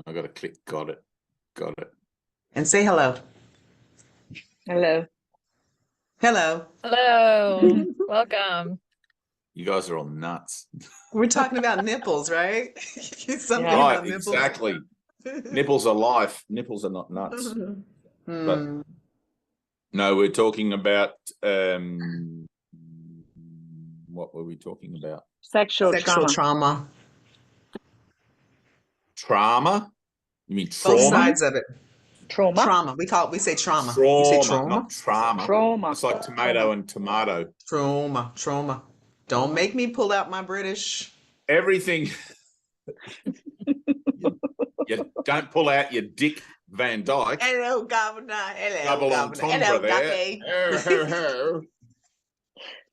I got to click. Got it. And say hello. Hello. Hello. Hello. Welcome. You guys are all nuts. We're talking about nipples, right? Something Yeah. Right, about nipples. exactly. Nipples are life. Nipples are not nuts. But no, we're talking about what were we talking about? Sexual trauma. Trauma? You mean trauma? Both sides of it. Trauma. Trauma. We say trauma. You Trauma, say trauma? not trauma. Trauma. It's like tomato and tomato. Trauma. Don't make me pull out my British. Everything. You don't pull out your Dick Van Dyke. Hello, Governor. Hello, Double Governor. entendre Hello, there. Ducky.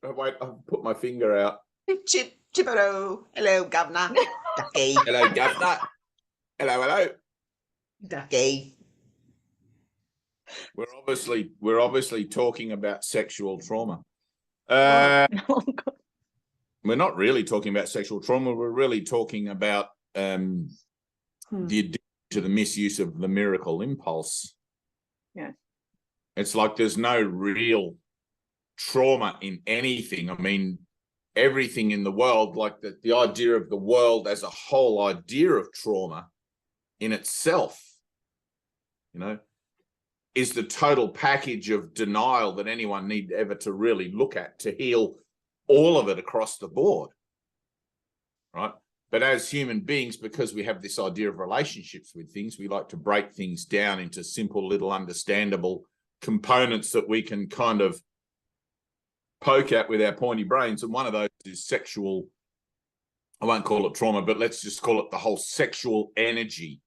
Oh, wait, I'll put my finger out. Chipado. Hello, Governor. Ducky. Hello, Governor. Hello. Ducky. We're obviously talking about sexual trauma. Oh, We're not really talking about sexual trauma. We're really talking about the addiction to the misuse of the miracle impulse. Yeah. It's like there's no real trauma in anything. I mean, everything in the world, like the idea of the world as a whole idea of trauma in itself, is the total package of denial that anyone need ever to really look at to heal all of it across the board, right? But as human beings, because we have this idea of relationships with things, we like to break things down into simple little understandable components that we can kind of poke at with our pointy brains. And one of those is sexual, I won't call it trauma, but let's just call it the whole sexual energy,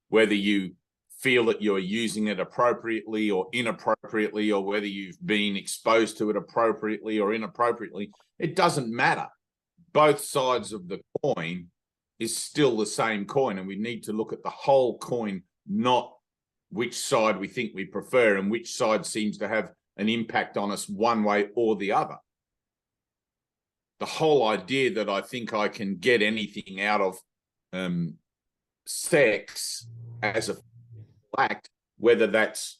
whether you feel that you're using it appropriately or inappropriately, or whether you've been exposed to it appropriately or inappropriately, it doesn't matter. Both sides of the coin is still the same coin, and we need to look at the whole coin, not which side we think we prefer and which side seems to have an impact on us one way or the other. The whole idea that I think I can get anything out of sex as a act, whether that's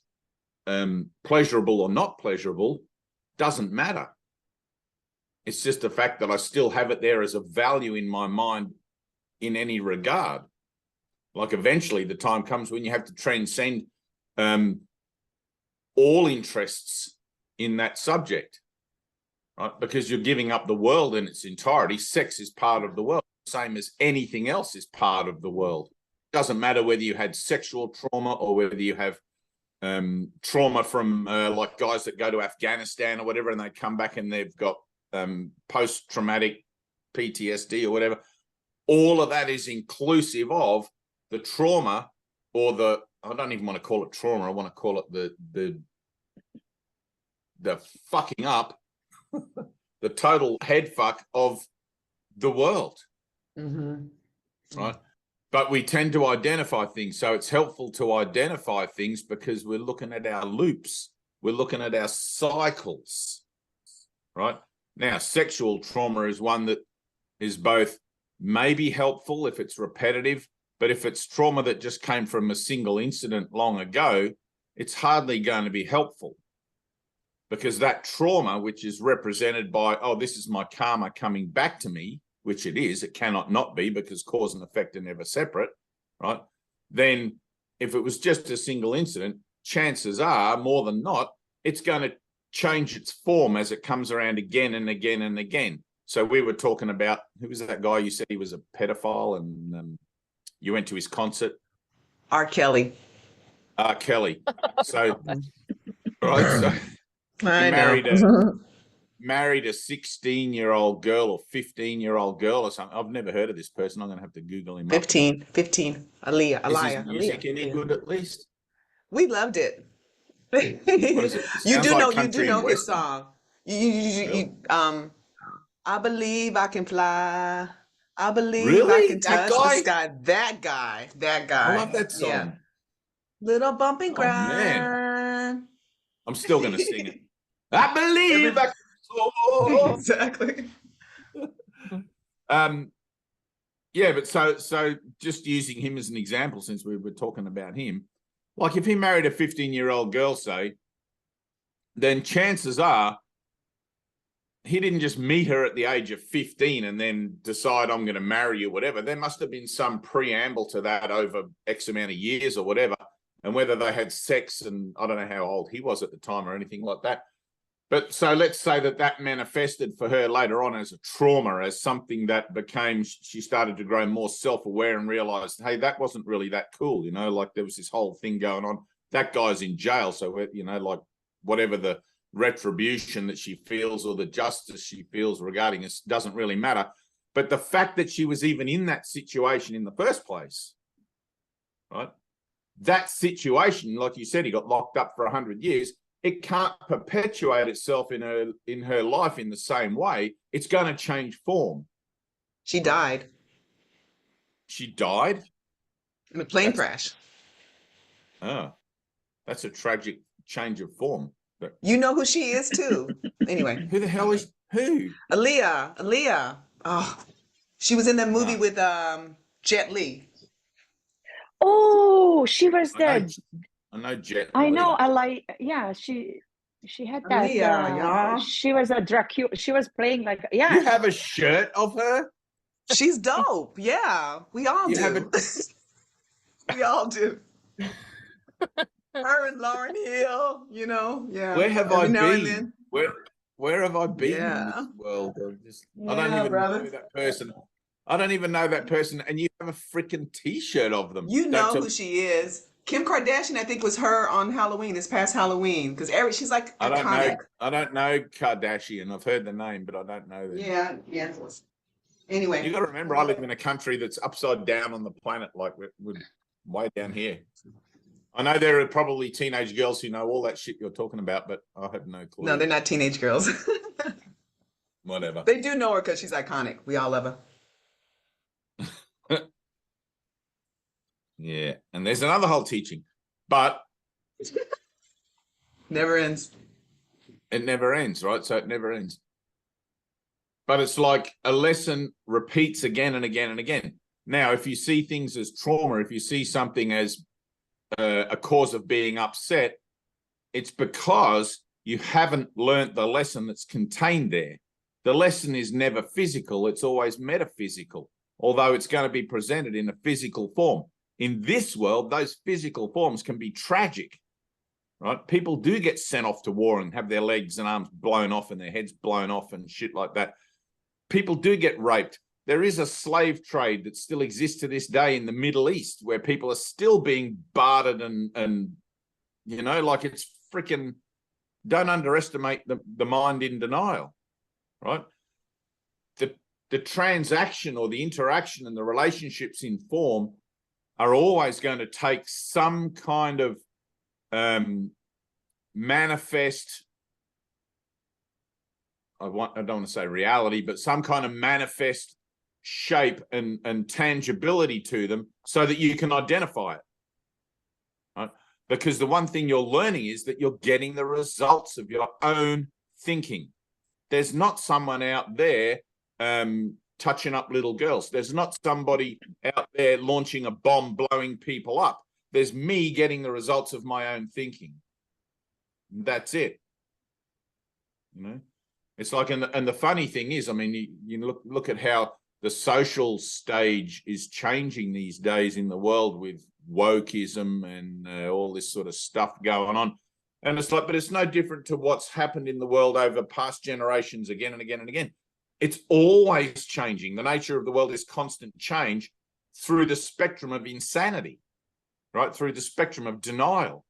pleasurable or not pleasurable, doesn't matter. It's just the fact that I still have it there as a value in my mind in any regard. Like eventually the time comes when you have to transcend all interests in that subject, right? Because you're giving up the world in its entirety. Sex is part of the world, same as anything else is part of the world. Doesn't matter whether you had sexual trauma or whether you have trauma from like guys that go to Afghanistan or whatever, and they come back and they've got post-traumatic PTSD or whatever. All of that is inclusive of the trauma, or the, I don't even want to call it trauma, I want to call it the fucking up, the total head fuck of the world. Right? But we tend to identify things. So it's helpful to identify things because we're looking at our loops. We're looking at our cycles, right? Now, sexual trauma is one that is both maybe helpful if it's repetitive, but if it's trauma that just came from a single incident long ago, it's hardly going to be helpful, because that trauma, which is represented by, oh, this is my karma coming back to me, which it is, it cannot not be, because cause and effect are never separate, right? Then if it was just a single incident, chances are, more than not, it's going to change its form as it comes around again and again and again. So we were talking about, who was that guy you said he was a pedophile, and you went to his concert? R. Kelly. R. Kelly. So, right, so I know. Married a 16-year-old girl or 15-year-old girl or something. I've never heard of this person. I'm going to have to Google him. 15. Aaliyah. Is his music any good at least? We loved it. What is it? You do like know his song. Really? I believe I can fly. I believe really? I can touch the sky. That guy. I love that song. Yeah. Little bump and grind. Man. I'm still going to sing it. I believe I can soar. Exactly. Yeah, but so just using him as an example, since we were talking about him, like if he married a 15-year-old girl, say, then chances are he didn't just meet her at the age of 15 and then decide I'm going to marry you, whatever. There must have been some preamble to that over X amount of years or whatever. And whether they had sex, and I don't know how old he was at the time or anything like that. But so let's say that manifested for her later on as a trauma, as something that became, she started to grow more self-aware and realized, hey, that wasn't really that cool. You know, like there was this whole thing going on. That guy's in jail. So, you know, like whatever the retribution that she feels or the justice she feels regarding us doesn't really matter. But the fact that she was even in that situation in the first place, right? That situation, like you said, he got locked up for 100 years. It can't perpetuate itself in her life in the same way. It's going to change form. She died She died in a plane crash. Oh, that's a tragic change of form. But You know who she is too. Anyway, who the hell is who? Aaliyah. Oh, she was in that movie with Jet Li. Oh, she was the. I know Jet I Li. know. I like. Yeah, she had that. Aaliyah, y'all. She was a Dracula. She was playing like. Yeah. You have a shirt of her? She's dope. Yeah, we all You do. have We all do. Her and Lauryn Hill, you know. Yeah. Where have Every I now and been? then. Where have I been in Yeah. this world? I Yeah, don't even brother. know that person. I don't even know that person, and you have a freaking T-shirt of them. You know who she is. Kim Kardashian, I think, was her on Halloween, this past Halloween, because she's like iconic. I don't know Kardashian. I've heard the name, but I don't know them. Yeah. Anyway. You got to remember, I live in a country that's upside down on the planet, like we're way down here. I know there are probably teenage girls who know all that shit you're talking about, but I have no clue. No, they're not teenage girls. Whatever. They do know her because she's iconic. We all love her. Yeah, and there's another whole teaching, but Never ends. it never ends, right? So it never ends. But it's like a lesson repeats again and again and again. Now, if you see things as trauma, if you see something as a cause of being upset, it's because you haven't learnt the lesson that's contained there. The lesson is never physical, it's always metaphysical, although it's going to be presented in a physical form. In this world, those physical forms can be tragic, right? People do get sent off to war and have their legs and arms blown off and their heads blown off and shit like that. People do get raped. There is a slave trade that still exists to this day in the Middle East where people are still being bartered and you know, like it's freaking, don't underestimate the mind in denial, right? The transaction or the interaction and the relationships in form are always going to take some kind of manifest, I don't want to say reality, but some kind of manifest shape and tangibility to them so that you can identify it, right? Because the one thing you're learning is that you're getting the results of your own thinking. There's not someone out there touching up little girls. There's not somebody out there launching a bomb, blowing people up. There's me getting the results of my own thinking. That's it. You know, it's like, and the funny thing is, I mean, you look at how the social stage is changing these days in the world with wokeism and all this sort of stuff going on. And it's like, but it's no different to what's happened in the world over past generations again and again and again. It's always changing. The nature of the world is constant change through the spectrum of insanity, right? Through the spectrum of denial.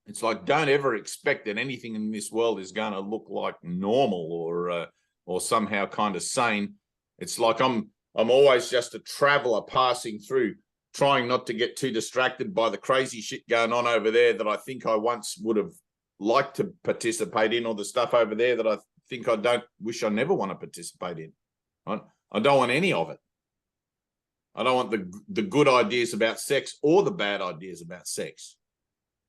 It's like, don't ever expect that anything in this world is going to look like normal or somehow kind of sane. It's like I'm always just a traveler passing through, trying not to get too distracted by the crazy shit going on over there that I think I once would have liked to participate in, or the stuff over there that I think I wish I never want to participate in. Right? I don't want any of it. I don't want the good ideas about sex or the bad ideas about sex.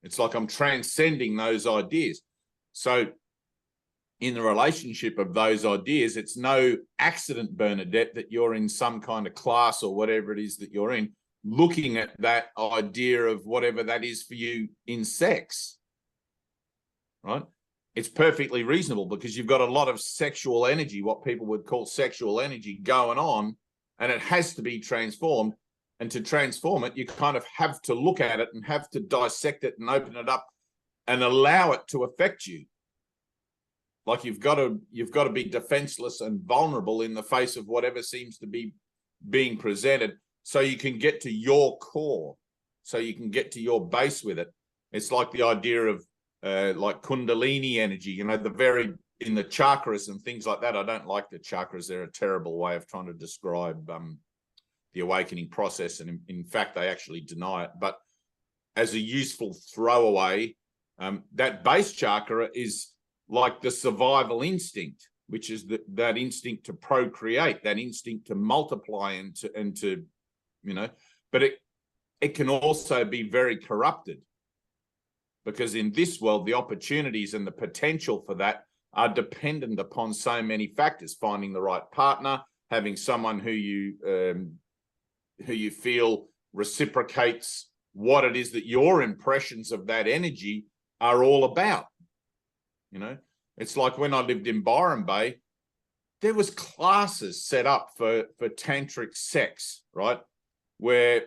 It's like I'm transcending those ideas. So in the relationship of those ideas, it's no accident, Bernadette, that you're in some kind of class or whatever it is that you're in, looking at that idea of whatever that is for you in sex, right? It's perfectly reasonable because you've got a lot of sexual energy, what people would call sexual energy going on, and it has to be transformed. And to transform it, you kind of have to look at it and have to dissect it and open it up and allow it to affect you. Like you've got to be defenseless and vulnerable in the face of whatever seems to be being presented, so you can get to your core, so you can get to your base with it. It's like the idea of like Kundalini energy, you know, in the chakras and things like that. I don't like the chakras. They're a terrible way of trying to describe the awakening process. And in fact, they actually deny it. But as a useful throwaway, that base chakra is like the survival instinct, which is that instinct to procreate, that instinct to multiply and to, you know, but it can also be very corrupted, because in this world, the opportunities and the potential for that are dependent upon so many factors: finding the right partner, having someone who you feel reciprocates what it is that your impressions of that energy are all about. You know, it's like when I lived in Byron Bay, there was classes set up for tantric sex, right? Where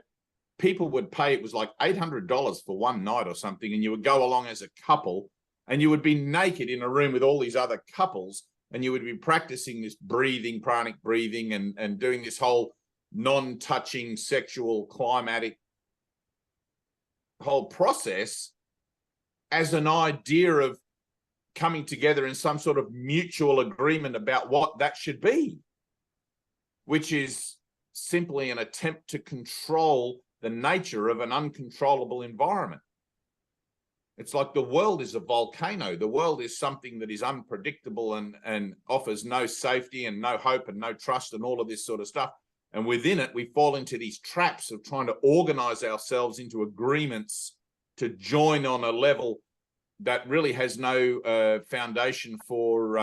people would pay, it was like $800 for one night or something, and you would go along as a couple, and you would be naked in a room with all these other couples, and you would be practicing this breathing, pranic breathing, and doing this whole non-touching sexual climatic whole process as an idea of coming together in some sort of mutual agreement about what that should be, which is simply an attempt to control the nature of an uncontrollable environment. It's like the world is a volcano. The world is something that is unpredictable and offers no safety and no hope and no trust and all of this sort of stuff. And within it, we fall into these traps of trying to organize ourselves into agreements to join on a level that really has no foundation for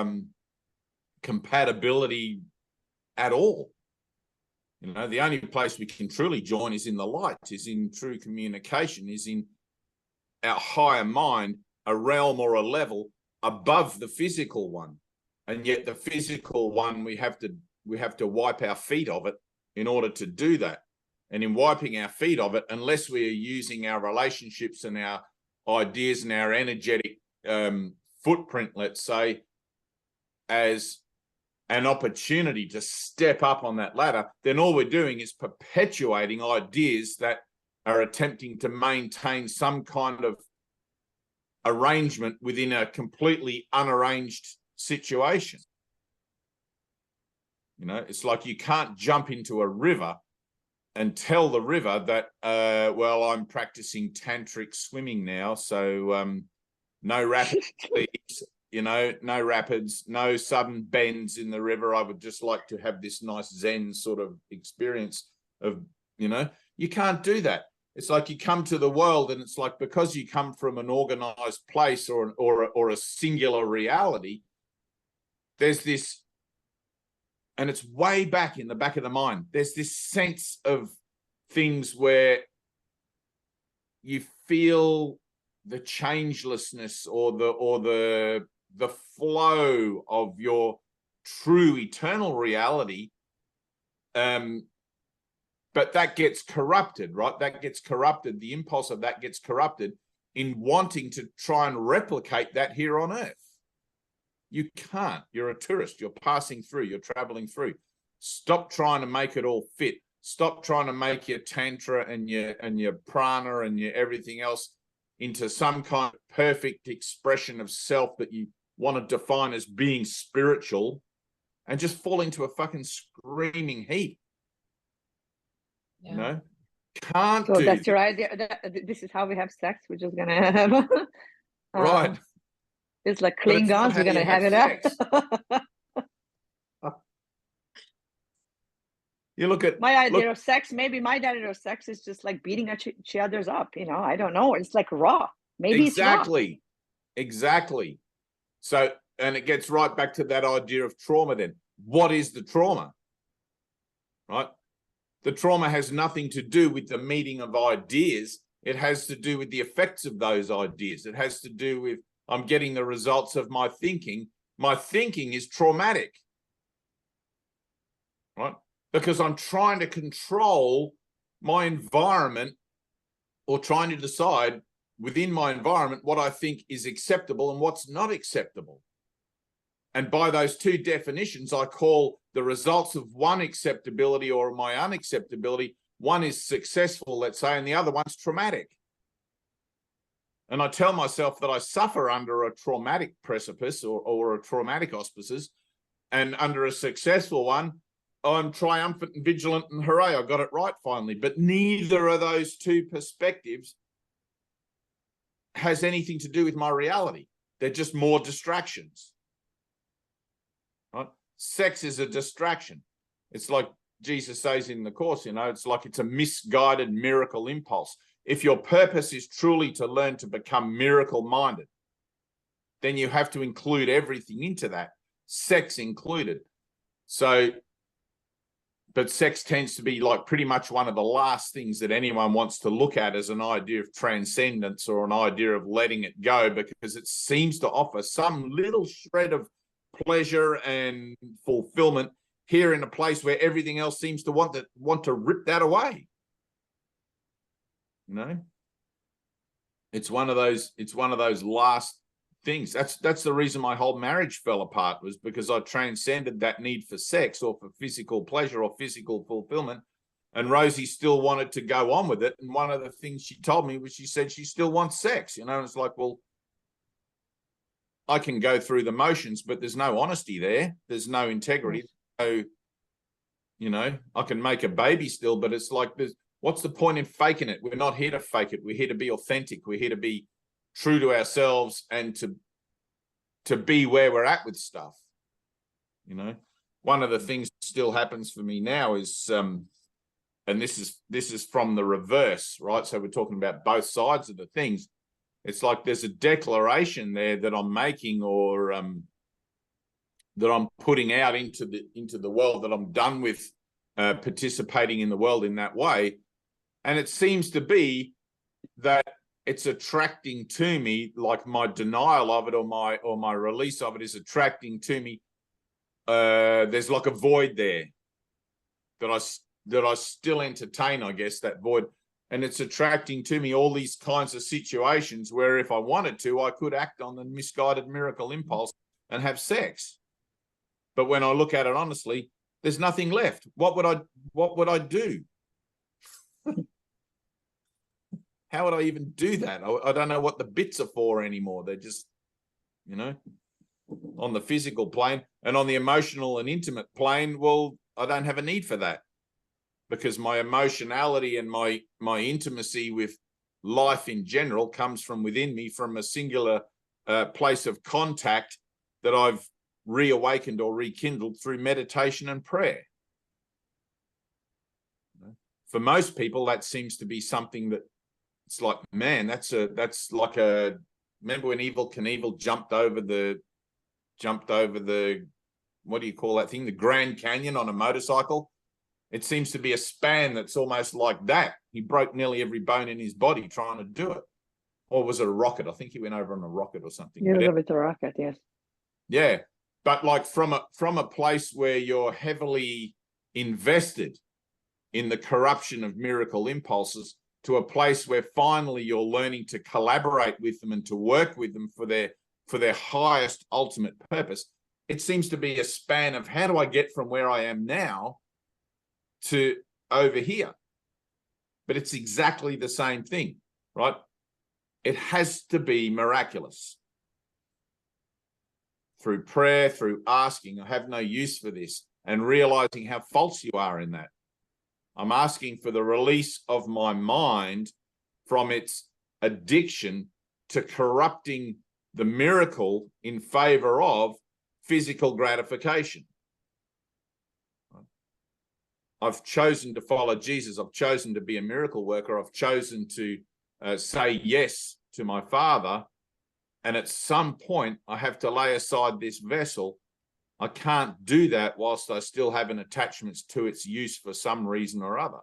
compatibility at all. You know, the only place we can truly join is in the light, is in true communication, is in our higher mind, a realm or a level above the physical one. And yet the physical one, we have to wipe our feet of it in order to do that. And in wiping our feet of it, unless we are using our relationships and our ideas and our energetic footprint, let's say, as an opportunity to step up on that ladder, then all we're doing is perpetuating ideas that are attempting to maintain some kind of arrangement within a completely unarranged situation. You know, it's like you can't jump into a river and tell the river that, well, I'm practicing tantric swimming now, so no rapids, please. You know, no rapids, no sudden bends in the river. I would just like to have this nice Zen sort of experience of, you know, you can't do that. It's like you come to the world, and it's like, because you come from an organized place or a singular reality, there's this, and it's way back in the back of the mind, there's this sense of things where you feel the changelessness or the flow of your true eternal reality, but that gets corrupted, right? That gets corrupted. The impulse of that gets corrupted in wanting to try and replicate that here on Earth. You can't. You're a tourist. You're passing through. You're traveling through. Stop trying to make it all fit. Stop trying to make your tantra and your prana and your everything else into some kind of perfect expression of self that you want to define as being spiritual, and just fall into a fucking screaming heap. Yeah. You know, can't so do. That's your idea. This is how we have sex. We're just gonna have right. It's like Klingons. We're gonna have it up. You look at my idea of sex. Maybe my idea of sex is just like beating each other's up. You know, I don't know. It's like raw. Maybe exactly. It's raw. Exactly. So and it gets right back to that idea of trauma then. What is the trauma? Right? The trauma has nothing to do with the meeting of ideas. It has to do with the effects of those ideas. It has to do with, I'm getting the results of my thinking. My thinking is traumatic, right? Because I'm trying to control my environment, or trying to decide within my environment what I think is acceptable and what's not acceptable. And by those two definitions, I call the results of one acceptability or my unacceptability. One is successful, let's say, and the other one's traumatic. And I tell myself that I suffer under a traumatic precipice or a traumatic auspices, and under a successful one, I'm triumphant and vigilant and hooray, I got it right finally. But neither of those two perspectives has anything to do with my reality. They're just more distractions. Right? Sex is a distraction. It's like Jesus says in the Course, you know, it's like it's a misguided miracle impulse. If your purpose is truly to learn to become miracle-minded, then you have to include everything into that, sex included. So, but sex tends to be like pretty much one of the last things that anyone wants to look at as an idea of transcendence or an idea of letting it go, because it seems to offer some little shred of pleasure and fulfillment here in a place where everything else seems to want to rip that away. You know, it's one of those last things. That's the reason my whole marriage fell apart, was because I transcended that need for sex or for physical pleasure or physical fulfillment, and Rosie still wanted to go on with it. And one of the things she told me was, she said she still wants sex, you know. And it's like, well, I can go through the motions, but there's no honesty there. There's no integrity. So, you know, I can make a baby still, but it's like, what's the point in faking it? We're not here to fake it. We're here to be authentic. We're here to be true to ourselves and to be where we're at with stuff. You know, one of the things that still happens for me now is, and this is from the reverse, right? So we're talking about both sides of the things. It's like there's a declaration there that I'm making, or that I'm putting out into the world, that I'm done with participating in the world in that way. And it seems to be that it's attracting to me, like my denial of it or my release of it is attracting to me. There's like a void there that I still entertain, I guess, that void. And it's attracting to me all these kinds of situations where if I wanted to, I could act on the misguided miracle impulse and have sex. But when I look at it honestly, there's nothing left. What would I do? How would I even do that? I don't know what the bits are for anymore. They're just, you know, on the physical plane. And on the emotional and intimate plane, well, I don't have a need for that, because my emotionality and my intimacy with life in general comes from within me, from a singular place of contact that I've reawakened or rekindled through meditation and prayer. For most people, that seems to be something that, it's like, man, that's like a, remember when Evel Knievel jumped over the, what do you call that thing? The Grand Canyon on a motorcycle. It seems to be a span that's almost like that. He broke nearly every bone in his body trying to do it. Or was it a rocket? I think he went over on a rocket or something. Yeah, it was a rocket, yes. Yeah. But like from a place where you're heavily invested in the corruption of miracle impulses, to a place where finally you're learning to collaborate with them and to work with them for their highest ultimate purpose. It seems to be a span of, how do I get from where I am now to over here? But it's exactly the same thing, right? It has to be miraculous. Through prayer, through asking, I have no use for this, and realizing how false you are in that. I'm asking for the release of my mind from its addiction to corrupting the miracle in favor of physical gratification. I've chosen to follow Jesus. I've chosen to be a miracle worker. I've chosen to say yes to my Father And at some point, I have to lay aside this vessel. I can't do that whilst I still have an attachment to its use for some reason or other,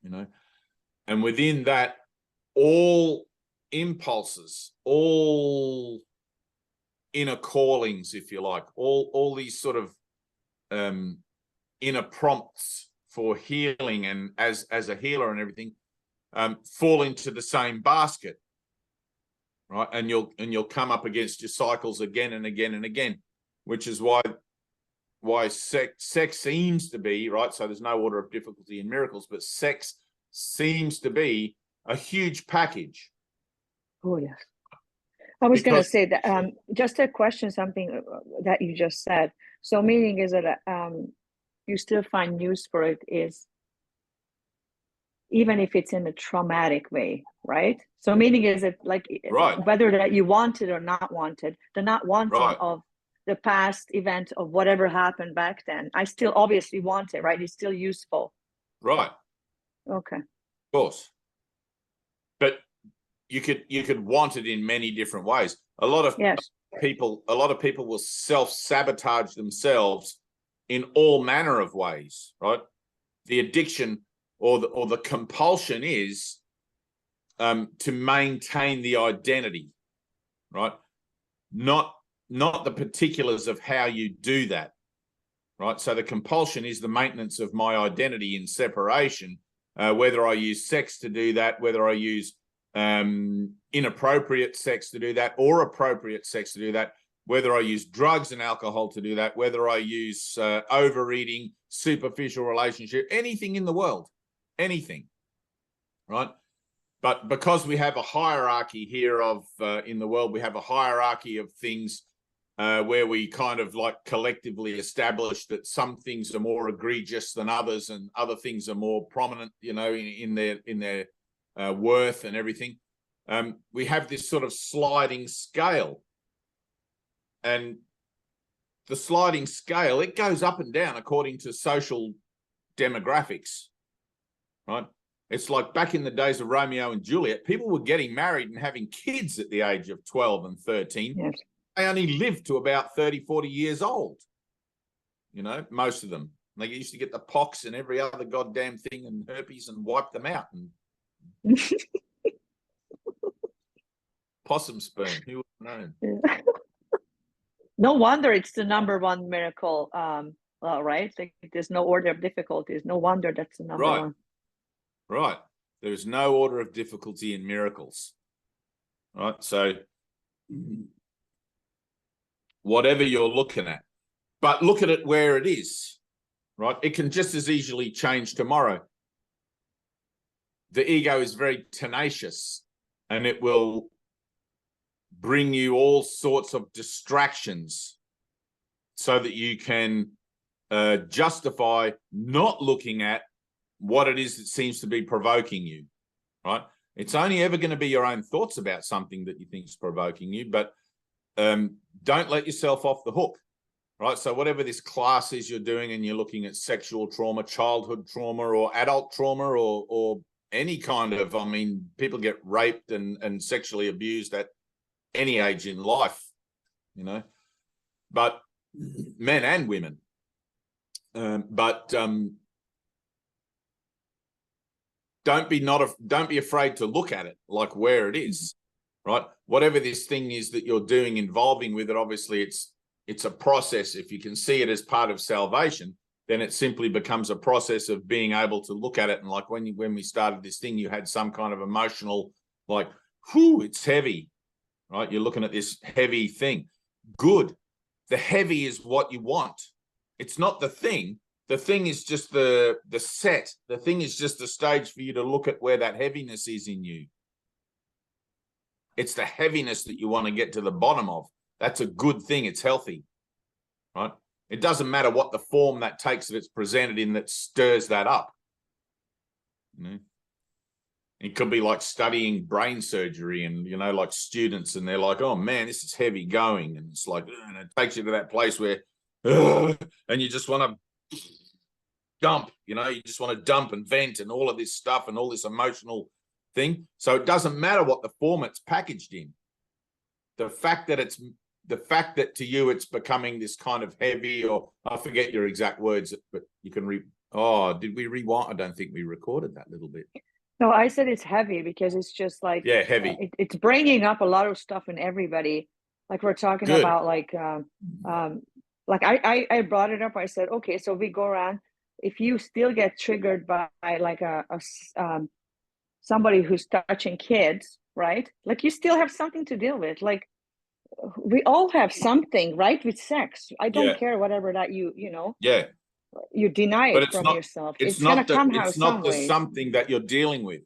you know. And within that, all impulses, all inner callings, if you like, all these sort of inner prompts for healing and as a healer and everything, fall into the same basket, right? And you'll come up against your cycles again and again and again, which is why sex seems to be, right? So there's no order of difficulty in miracles, but sex seems to be a huge package. Oh, yes. I was going to say that just to question something that you just said. So meaning is that you still find use for it is even if it's in a traumatic way, right? So meaning is it like right. whether that you want it or not wanted, the not wanting right. of the past event of whatever happened back then, I still obviously want it, right? It's still useful. Right. Okay. Of course. But you could want it in many different ways. A lot of people will self-sabotage themselves in all manner of ways, right? The addiction or the compulsion is to maintain the identity, right? Not the particulars of how you do that, right? So the compulsion is the maintenance of my identity in separation, whether I use sex to do that, whether I use inappropriate sex to do that or appropriate sex to do that, whether I use drugs and alcohol to do that, whether I use overeating, superficial relationship, anything in the world, anything, right? But because we have a hierarchy here of in the world, we have a hierarchy of things where we kind of like collectively establish that some things are more egregious than others and other things are more prominent, you know, in their worth and everything. We have this sort of sliding scale, and the sliding scale, it goes up and down according to social demographics, right? It's like back in the days of Romeo and Juliet, people were getting married and having kids at the age of 12 and 13. Yes. They only lived to about 30, 40 years old, you know, most of them. They used to get the pox and every other goddamn thing and herpes and wipe them out. And possum sperm, who would have known? Yeah. No wonder it's the #1 miracle, right? Like there's no order of difficulties. No wonder that's the number one. Right. There is no order of difficulty in miracles. Right. So whatever you're looking at, but look at it where it is. Right. It can just as easily change tomorrow. The ego is very tenacious and it will bring you all sorts of distractions so that you can justify not looking at what it is that seems to be provoking you, right? It's only ever going to be your own thoughts about something that you think is provoking you, but don't let yourself off the hook, right? So whatever this class is you're doing and you're looking at sexual trauma, childhood trauma or adult trauma or any kind of, I mean, people get raped and sexually abused at any age in life, you know, but men and women. Don't be afraid to look at it like where it is, right? Whatever this thing is that you're doing involving with it, obviously it's a process. If you can see it as part of salvation, then it simply becomes a process of being able to look at it. And like when we started this thing, you had some kind of emotional, like, whew, it's heavy, right? You're looking at this heavy thing. Good. The heavy is what you want. It's not the thing. The thing is just the set. The thing is just the stage for you to look at where that heaviness is in you. It's the heaviness that you want to get to the bottom of. That's a good thing. It's healthy, right? It doesn't matter what the form that takes that it's presented in that stirs that up. You know? It could be like studying brain surgery and, you know, like students and they're like, oh man, this is heavy going. And it's like, and it takes you to that place where, and you just want to dump, you know, you just want to dump and vent and all of this stuff and all this emotional thing. So it doesn't matter what the form it's packaged in. The fact that to you it's becoming this kind of heavy, or I forget your exact words, but you can did we rewind? I don't think we recorded that little bit. No, I said it's heavy because it's just like, yeah, heavy. It's bringing up a lot of stuff in everybody. Like we're talking Good. about like I brought it up. I said, okay, so we go around. If you still get triggered by like somebody who's touching kids, right? Like you still have something to deal with. Like we all have something, right, with sex. I don't care whatever that you know. Yeah. You deny But it from yourself. It's gonna not come it's some not the way. something that you're dealing with.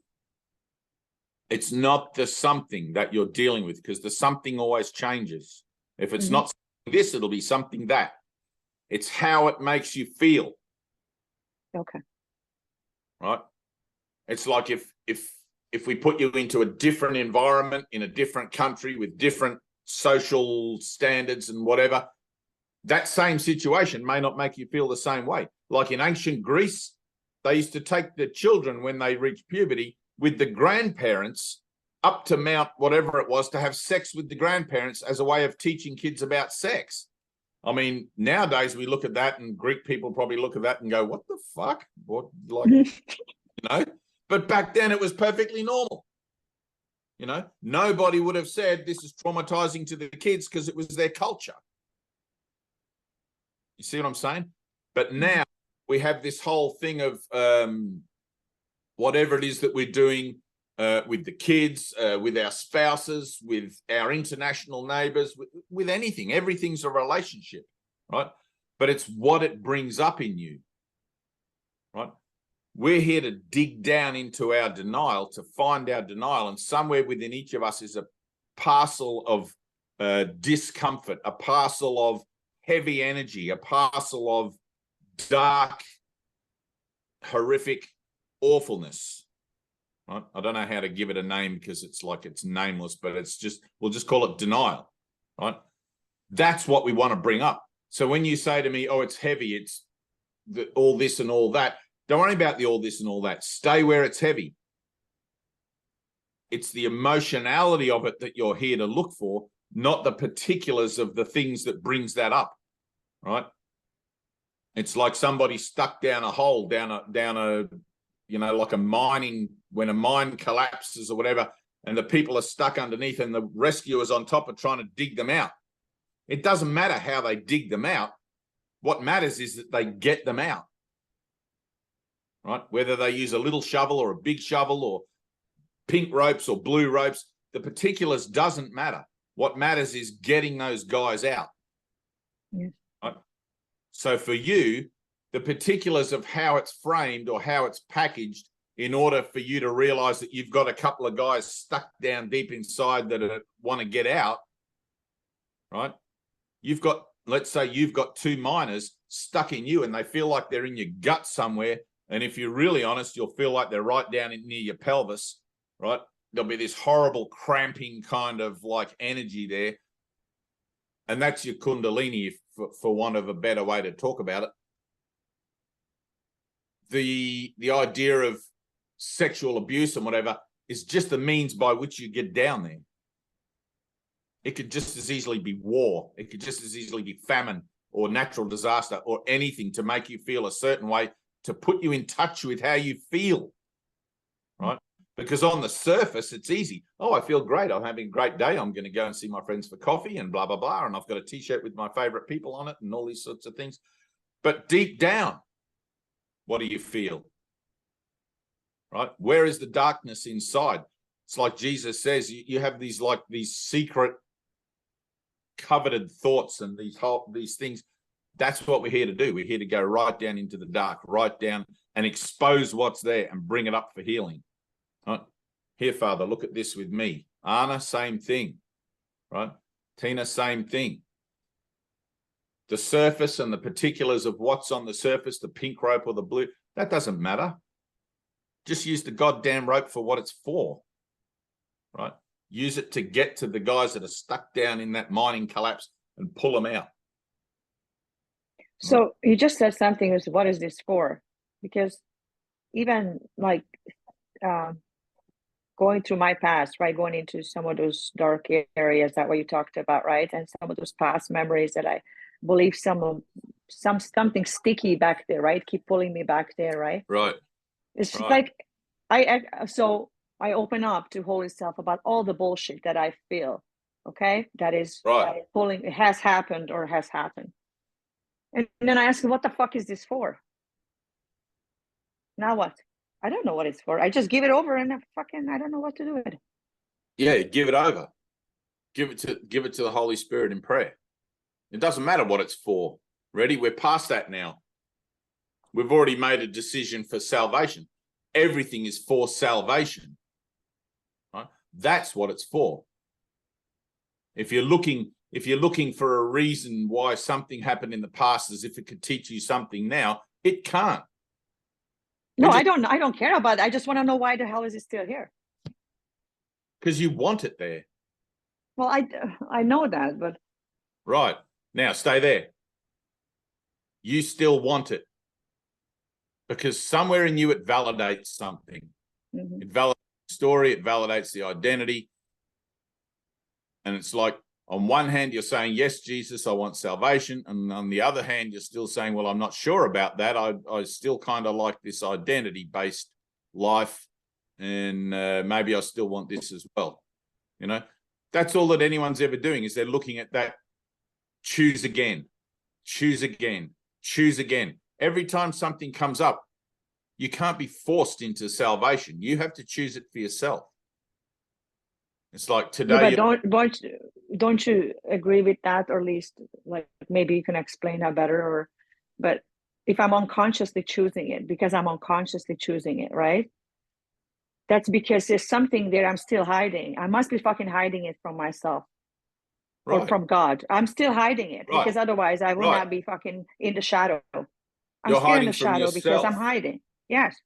It's not the something that you're dealing with, because the something always changes. If it's not this, it'll be something that. It's how it makes you feel. Okay. Right? It's like if we put you into a different environment in a different country with different social standards and whatever, that same situation may not make you feel the same way. Like in ancient Greece, they used to take the children when they reached puberty with the grandparents up to Mount whatever it was to have sex with the grandparents as a way of teaching kids about sex. I mean, nowadays we look at that and Greek people probably look at that and go, what the fuck? What, like, you know? But back then it was perfectly normal. You know, nobody would have said this is traumatizing to the kids because it was their culture. You see what I'm saying? But now we have this whole thing of whatever it is that we're doing with the kids, with our spouses, with our international neighbors, with anything. Everything's a relationship, right? But it's what it brings up in you, right? We're here to dig down into our denial, to find our denial, and somewhere within each of us is a parcel of discomfort, a parcel of heavy energy, a parcel of dark, horrific awfulness. Right? I don't know how to give it a name because it's like it's nameless, but it's just, we'll just call it denial, right? That's what we want to bring up. So when you say to me, oh, it's heavy, it's all this and all that, don't worry about the all this and all that. Stay where it's heavy. It's the emotionality of it that you're here to look for, not the particulars of the things that brings that up, right? It's like somebody stuck down a hole, down a you know, like a mining, when a mine collapses or whatever, and the people are stuck underneath and the rescuers on top are trying to dig them out. It doesn't matter how they dig them out. What matters is that they get them out, right? Whether they use a little shovel or a big shovel or pink ropes or blue ropes, the particulars doesn't matter. What matters is getting those guys out. Yeah. Right? So for you, the particulars of how it's framed or how it's packaged, in order for you to realize that you've got a couple of guys stuck down deep inside that want to get out, right? You've got, let's say you've got two miners stuck in you and they feel like they're in your gut somewhere. And if you're really honest, you'll feel like they're right down near your pelvis, right? There'll be this horrible cramping kind of like energy there. And that's your kundalini, for want of a better way to talk about it. The idea of sexual abuse and whatever is just the means by which you get down there. It could just as easily be war. It could just as easily be famine or natural disaster or anything to make you feel a certain way, to put you in touch with how you feel, right? Because on the surface, it's easy. Oh, I feel great. I'm having a great day. I'm going to go and see my friends for coffee and blah, blah, blah. And I've got a T-shirt with my favorite people on it and all these sorts of things. But deep down, what do you feel? Right? Where is the darkness inside? It's like Jesus says, you have these secret coveted thoughts and these things. That's what we're here to do. We're here to go right down into the dark, right down and expose what's there and bring it up for healing. Right? Here, Father, look at this with me. Anna, same thing. Right? Tina, same thing. The surface and the particulars of what's on the surface, the pink rope or the blue, that doesn't matter. Just use the goddamn rope for what it's for, right? Use it to get to the guys that are stuck down in that mining collapse and pull them out. So you just said something, is what is this for? Because even like going through my past, right? Going into some of those dark areas that what you talked about, right? And some of those past memories that I believe something sticky back there, right? Keep pulling me back there, right? Right. It's like I open up to Holy Self about all the bullshit that I feel, okay? That is pulling, it has happened or has happened. And then I ask him, what the fuck is this for? Now what? I don't know what it's for. I just give it over and I don't know what to do with it. Yeah, give it over. Give it to the Holy Spirit in prayer. It doesn't matter what it's for. Ready? We're past that now. We've already made a decision for salvation. Everything is for salvation. Right? That's what it's for. If you're looking for a reason why something happened in the past as if it could teach you something now, it can't. No, I don't care about it. I just want to know why the hell is it still here? Because you want it there. Well, I know that, but right. Now stay there. You still want it. Because somewhere in you it validates something. Mm-hmm. It validates the story, it validates the identity. And it's like, on one hand, you're saying, yes, Jesus, I want salvation. And on the other hand, you're still saying, well, I'm not sure about that. I still kind of like this identity-based life. And maybe I still want this as well. You know, that's all that anyone's ever doing is they're looking at that. Choose again, choose again, choose again. Every time something comes up, you can't be forced into salvation. You have to choose it for yourself. It's like today. Yeah, but don't you agree with that, or at least like maybe you can explain that better? But if I'm unconsciously choosing it because I'm unconsciously choosing it, right? That's because there's something there I'm still hiding. I must be fucking hiding it from myself or from God. I'm still hiding it because otherwise I would not be fucking in the shadow. I'm still in the shadow because I'm hiding. Yes.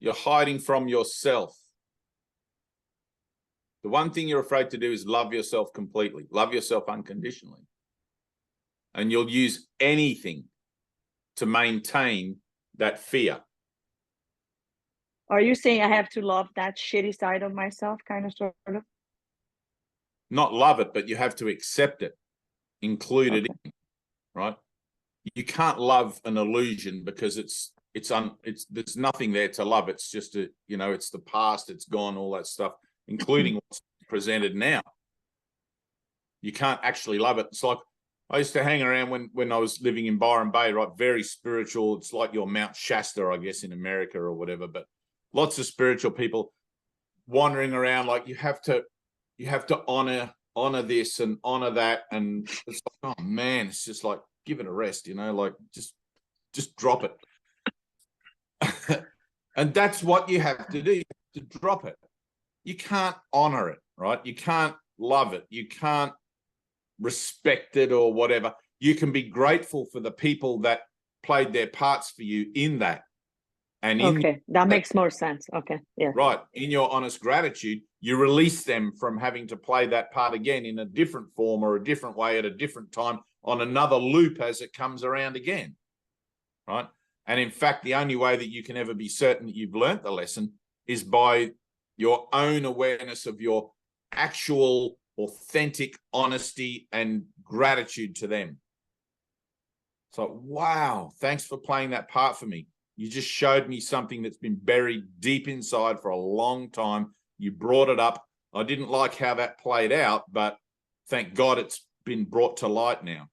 You're hiding from yourself. The one thing you're afraid to do is love yourself completely. Love yourself unconditionally. And you'll use anything to maintain that fear. Are you saying I have to love that shitty side of myself, kind of, sort of? Not love it, but you have to accept it, include it in, right? You can't love an illusion because there's nothing there to love. It's just it's the past, it's gone, all that stuff, including what's presented now. You can't actually love it. It's like I used to hang around when I was living in Byron Bay, right? Very spiritual. It's like your Mount Shasta, I guess, in America or whatever, but lots of spiritual people wandering around like you have to honor this and honor that. And it's like, oh man, it's just like, give it a rest, like just drop it. And that's what you have to do. You have to drop it. You can't honor it, right? You can't love it. You can't respect it or whatever. You can be grateful for the people that played their parts for you in that. And that makes more sense. Okay. Yeah. Right. In your honest gratitude, you release them from having to play that part again in a different form or a different way at a different time on another loop as it comes around again. Right. And in fact, the only way that you can ever be certain that you've learnt the lesson is by your own awareness of your actual authentic honesty and gratitude to them. So, wow, thanks for playing that part for me. You just showed me something that's been buried deep inside for a long time. You brought it up. I didn't like how that played out, but thank God it's been brought to light now.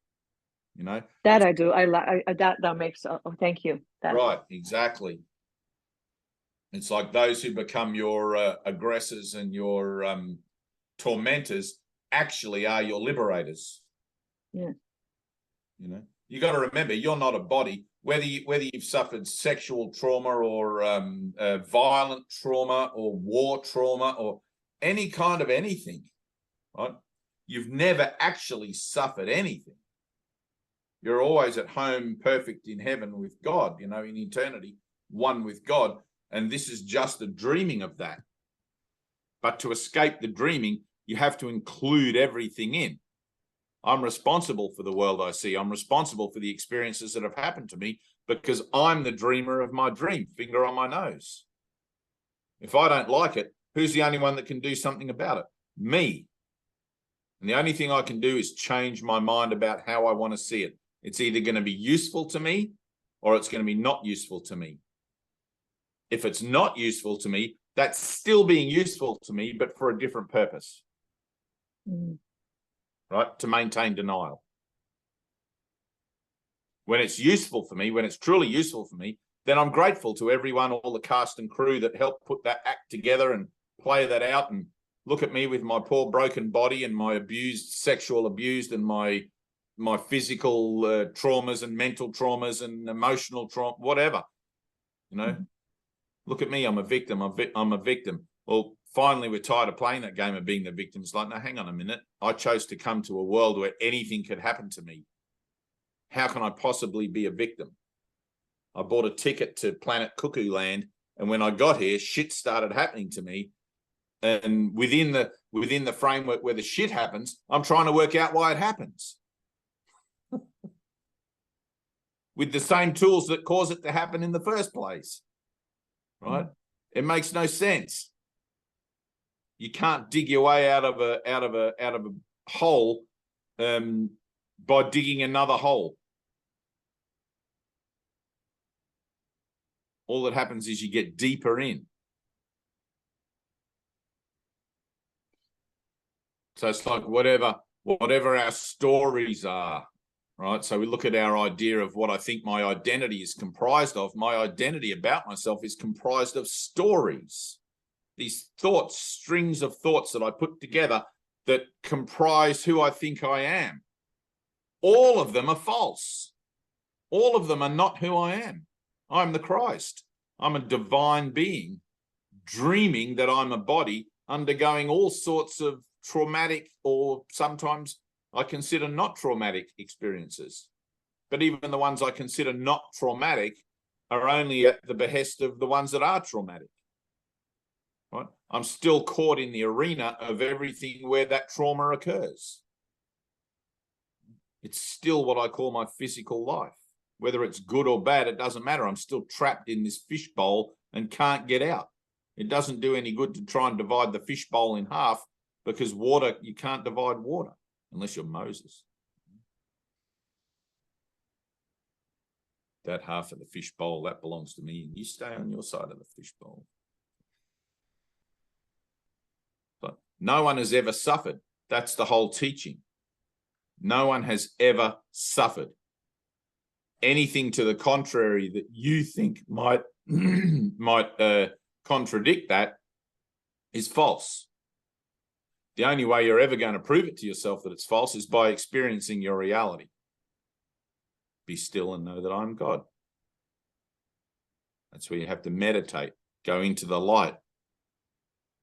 That I do. That makes. Thank you. Right, exactly. It's like those who become your aggressors and your tormentors actually are your liberators. Yeah. You got to remember, you're not a body. Whether you've suffered sexual trauma or violent trauma or war trauma or any kind of anything, right? You've never actually suffered anything. You're always at home, perfect in heaven with God, in eternity, one with God. And this is just a dreaming of that. But to escape the dreaming, you have to include everything in. I'm responsible for the world I see. I'm responsible for the experiences that have happened to me because I'm the dreamer of my dream, finger on my nose. If I don't like it, who's the only one that can do something about it? Me. And the only thing I can do is change my mind about how I want to see it. It's either going to be useful to me or it's going to be not useful to me. If it's not useful to me, that's still being useful to me, but for a different purpose. Right? To maintain denial. When it's useful for me, when it's truly useful for me, then I'm grateful to everyone, all the cast and crew that helped put that act together and play that out, and look at me with my poor broken body and my sexual abused and my physical traumas and mental traumas and emotional trauma, whatever. You know, look at me, I'm a victim. I'm a victim. Well, finally, we're tired of playing that game of being the victim. It's like, no, hang on a minute. I chose to come to a world where anything could happen to me. How can I possibly be a victim? I bought a ticket to Planet Cuckoo Land, and when I got here, shit started happening to me. And within the framework where the shit happens, I'm trying to work out why it happens. With the same tools that cause it to happen in the first place. Right? It makes no sense. You can't dig your way out of a hole by digging another hole. All that happens is you get deeper in. So it's like whatever our stories are, right? So we look at our idea of what I think my identity is comprised of. My identity about myself is comprised of stories. These thoughts, strings of thoughts that I put together that comprise who I think I am. All of them are false. All of them are not who I am. I'm the Christ. I'm a divine being dreaming that I'm a body undergoing all sorts of traumatic, or sometimes I consider not traumatic experiences. But even the ones I consider not traumatic are only at the behest of the ones that are traumatic. Right? I'm still caught in the arena of everything where that trauma occurs. It's still what I call my physical life. Whether it's good or bad, it doesn't matter. I'm still trapped in this fishbowl and can't get out. It doesn't do any good to try and divide the fishbowl in half, because water, you can't divide water unless you're Moses. That half of the fishbowl, that belongs to me, and you stay on your side of the fishbowl. But no one has ever suffered. That's the whole teaching. No one has ever suffered. Anything to the contrary that you think might contradict that is false. The only way you're ever going to prove it to yourself that it's false is by experiencing your reality. Be still and know that I'm God. That's where you have to meditate, go into the light.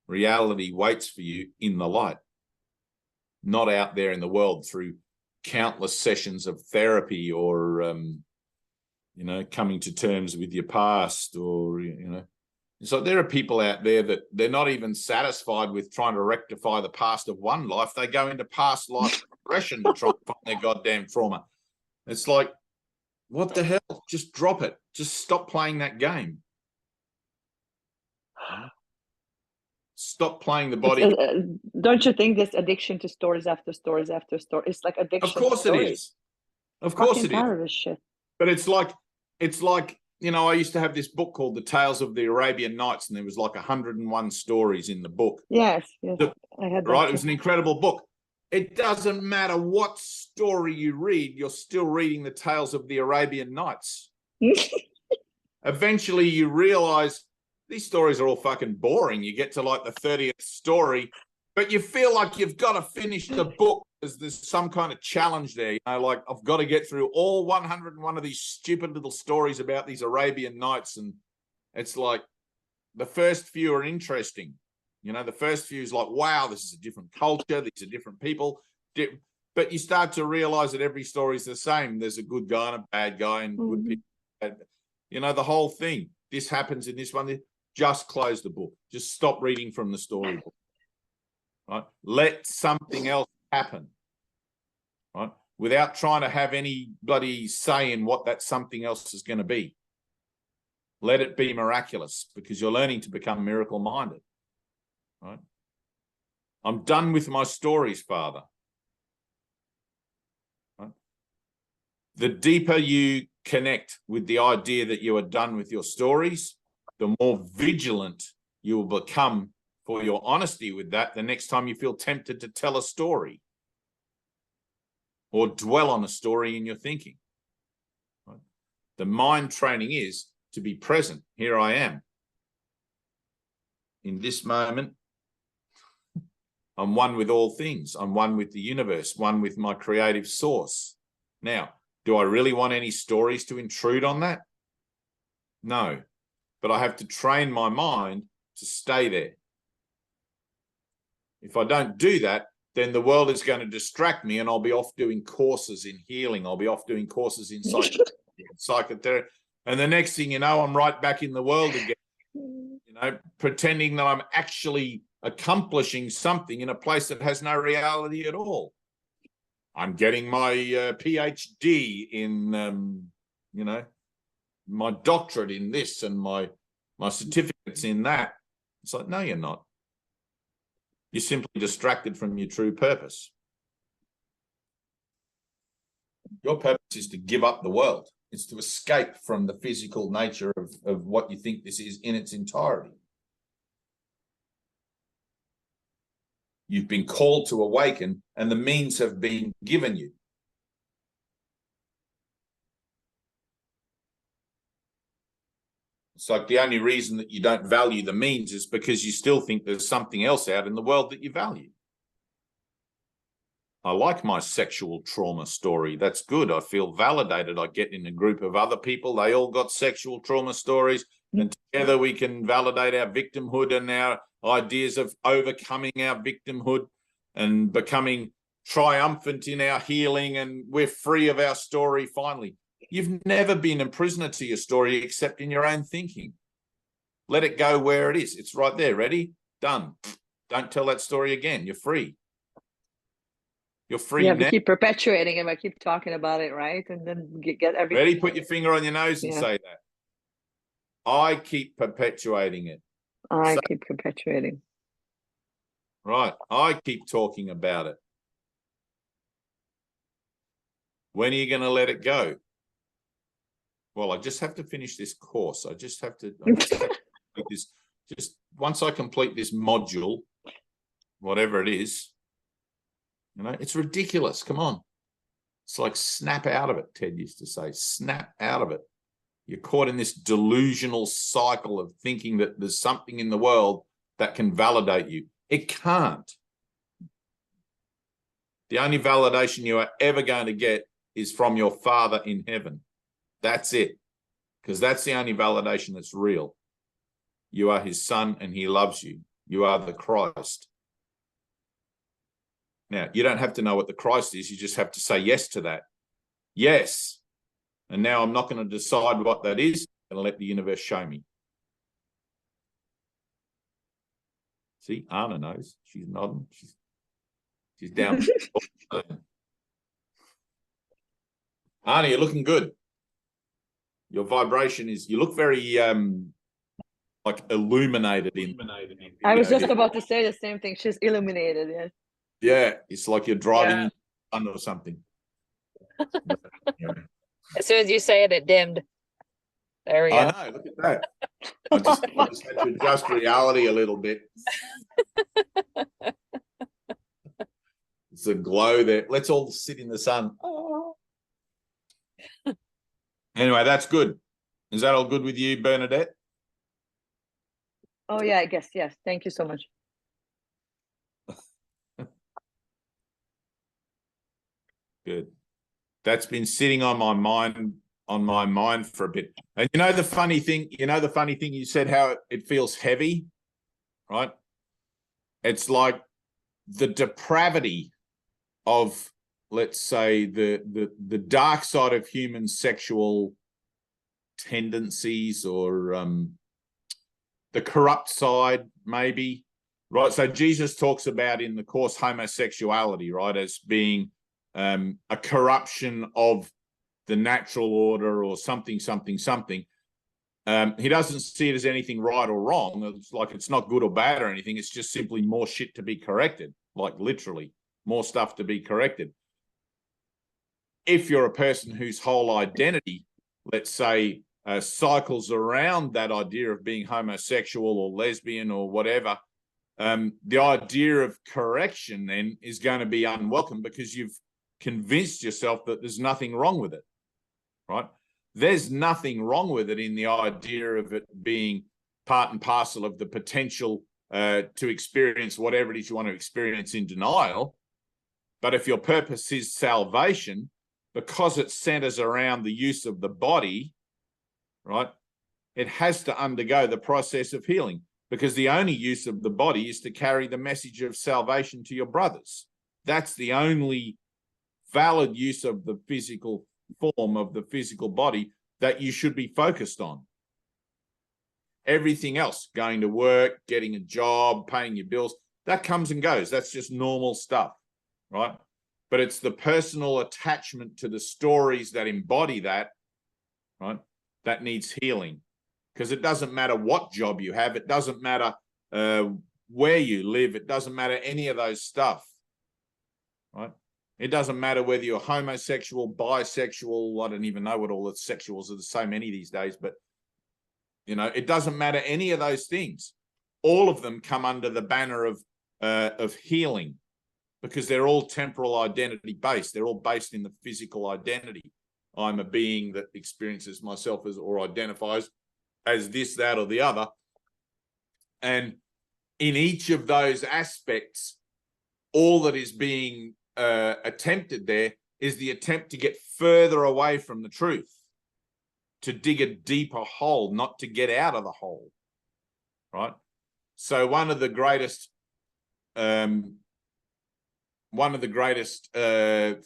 Reality waits for you in the light, not out there in the world through countless sessions of therapy or, coming to terms with your past, or, So there are people out there that they're not even satisfied with trying to rectify the past of one life. They go into past life regression to try and find their goddamn trauma. It's like, what the hell? Just drop it. Just stop playing that game. Stop playing the body. Don't you think this addiction to stories after stories after stories? It's like addiction. Of course it is. Of course it is. Tired of this shit. But it's like, I used to have this book called The Tales of the Arabian Nights, and there was like 101 stories in the book. Yes. I had that. Right? It was an incredible book. It doesn't matter what story you read, you're still reading the Tales of the Arabian Nights. Eventually you realize these stories are all fucking boring. You get to like the 30th story, but you feel like you've got to finish the book because there's some kind of challenge there. Like I've got to get through all 101 of these stupid little stories about these Arabian Nights. And it's like the first few are interesting. The first few is like, wow, this is a different culture. These are different people. But you start to realize that every story is the same. There's a good guy and a bad guy and good people. The whole thing. This happens in this one. Just close the book. Just stop reading from the storybook. Right? Let something else happen. Right? Without trying to have any bloody say in what that something else is going to be. Let it be miraculous, because you're learning to become miracle-minded, right? I'm done with my stories, Father. Right? The deeper you connect with the idea that you are done with your stories, the more vigilant you will become for your honesty with that the next time you feel tempted to tell a story or dwell on a story in your thinking. Right? The mind training is to be present. Here I am. In this moment, I'm one with all things. I'm one with the universe, one with my creative source. Now, do I really want any stories to intrude on that? No, but I have to train my mind to stay there. If I don't do that, then the world is going to distract me and I'll be off doing courses in healing. I'll be off doing courses in psychotherapy. And the next thing you know, I'm right back in the world again, you know, pretending that I'm actually accomplishing something in a place that has no reality at all. I'm getting my PhD in, you know, my doctorate in this and my certificates in that. It's like, no, you're not. You're simply distracted from your true purpose. Your purpose is to give up the world. It's to escape from the physical nature of what you think this is in its entirety. You've been called to awaken, and the means have been given you. It's like the only reason that you don't value the means is because you still think there's something else out in the world that you value. I like my sexual trauma story. That's good. I feel validated. I get in a group of other people. They all got sexual trauma stories. And together we can validate our victimhood and our ideas of overcoming our victimhood and becoming triumphant in our healing. And we're free of our story finally. You've never been a prisoner to your story except in your own thinking. Let it go where it is. It's right there. Ready? Done. Don't tell that story again. You're free. You're free. You have now. to keep perpetuating it, but keep talking about it, right? And then get everything. Ready? Put your finger on your nose and say that. I keep perpetuating it. I keep perpetuating. Right. I keep talking about it. When are you going to let it go? Well, I just have to finish this course. I just have to complete this. Just once I complete this module, whatever it is, you know, it's ridiculous. Come on. It's like snap out of it, Ted used to say. Snap out of it. You're caught in this delusional cycle of thinking that there's something in the world that can validate you. It can't. The only validation you are ever going to get is from your Father in heaven. That's it. Because that's the only validation that's real. You are his son and he loves you. You are the Christ. Now, you don't have to know what the Christ is. You just have to say yes to that. Yes. And now I'm not going to decide what that is. I'm going to let the universe show me. See, Anna knows. She's nodding. She's down. Anna, you're looking good. Your vibration is, you look very like illuminated. I was just about to say the same thing. She's illuminated, yes. Yeah, it's like you're driving in the sun or something. As soon as you say it, it dimmed. There we go. I know, look at that. I just had to adjust reality a little bit. It's a glow there. Let's all sit in the sun. Oh. Anyway, that's good. Is that all good with you, Bernadette? Oh, yeah, I guess. Yes. Thank you so much. Good. That's been sitting on my mind for a bit. And you know the funny thing you said how it feels heavy, right? It's like the depravity of, let's say, the dark side of human sexual tendencies, or the corrupt side, maybe, right? So Jesus talks about in the Course homosexuality, right, as being a corruption of the natural order or something. He doesn't see it as anything right or wrong. It's like it's not good or bad or anything. It's just simply more shit to be corrected, like literally more stuff to be corrected. If you're a person whose whole identity, let's say, cycles around that idea of being homosexual or lesbian or whatever, the idea of correction then is going to be unwelcome because you've convinced yourself that there's nothing wrong with it, right? There's nothing wrong with it in the idea of it being part and parcel of the potential to experience whatever it is you want to experience in denial. But if your purpose is salvation, because it centers around the use of the body, right, it has to undergo the process of healing, because the only use of the body is to carry the message of salvation to your brothers. That's the only valid use of the physical form of the physical body that you should be focused on. Everything else, going to work, getting a job, paying your bills, that comes and goes. That's just normal stuff, right? But it's the personal attachment to the stories that embody that, right, that needs healing. Because it doesn't matter what job you have. It doesn't matter where you live. It doesn't matter any of those stuff, right? It doesn't matter whether you're homosexual, bisexual. I don't even know what all the sexuals are. There's so many these days. But, you know, it doesn't matter any of those things. All of them come under the banner of healing, because they're all temporal identity based. They're all based in the physical identity. I'm a being that experiences myself as or identifies as this, that, or the other. And in each of those aspects, all that is being attempted there is the attempt to get further away from the truth, to dig a deeper hole, not to get out of the hole, right? So one of the greatest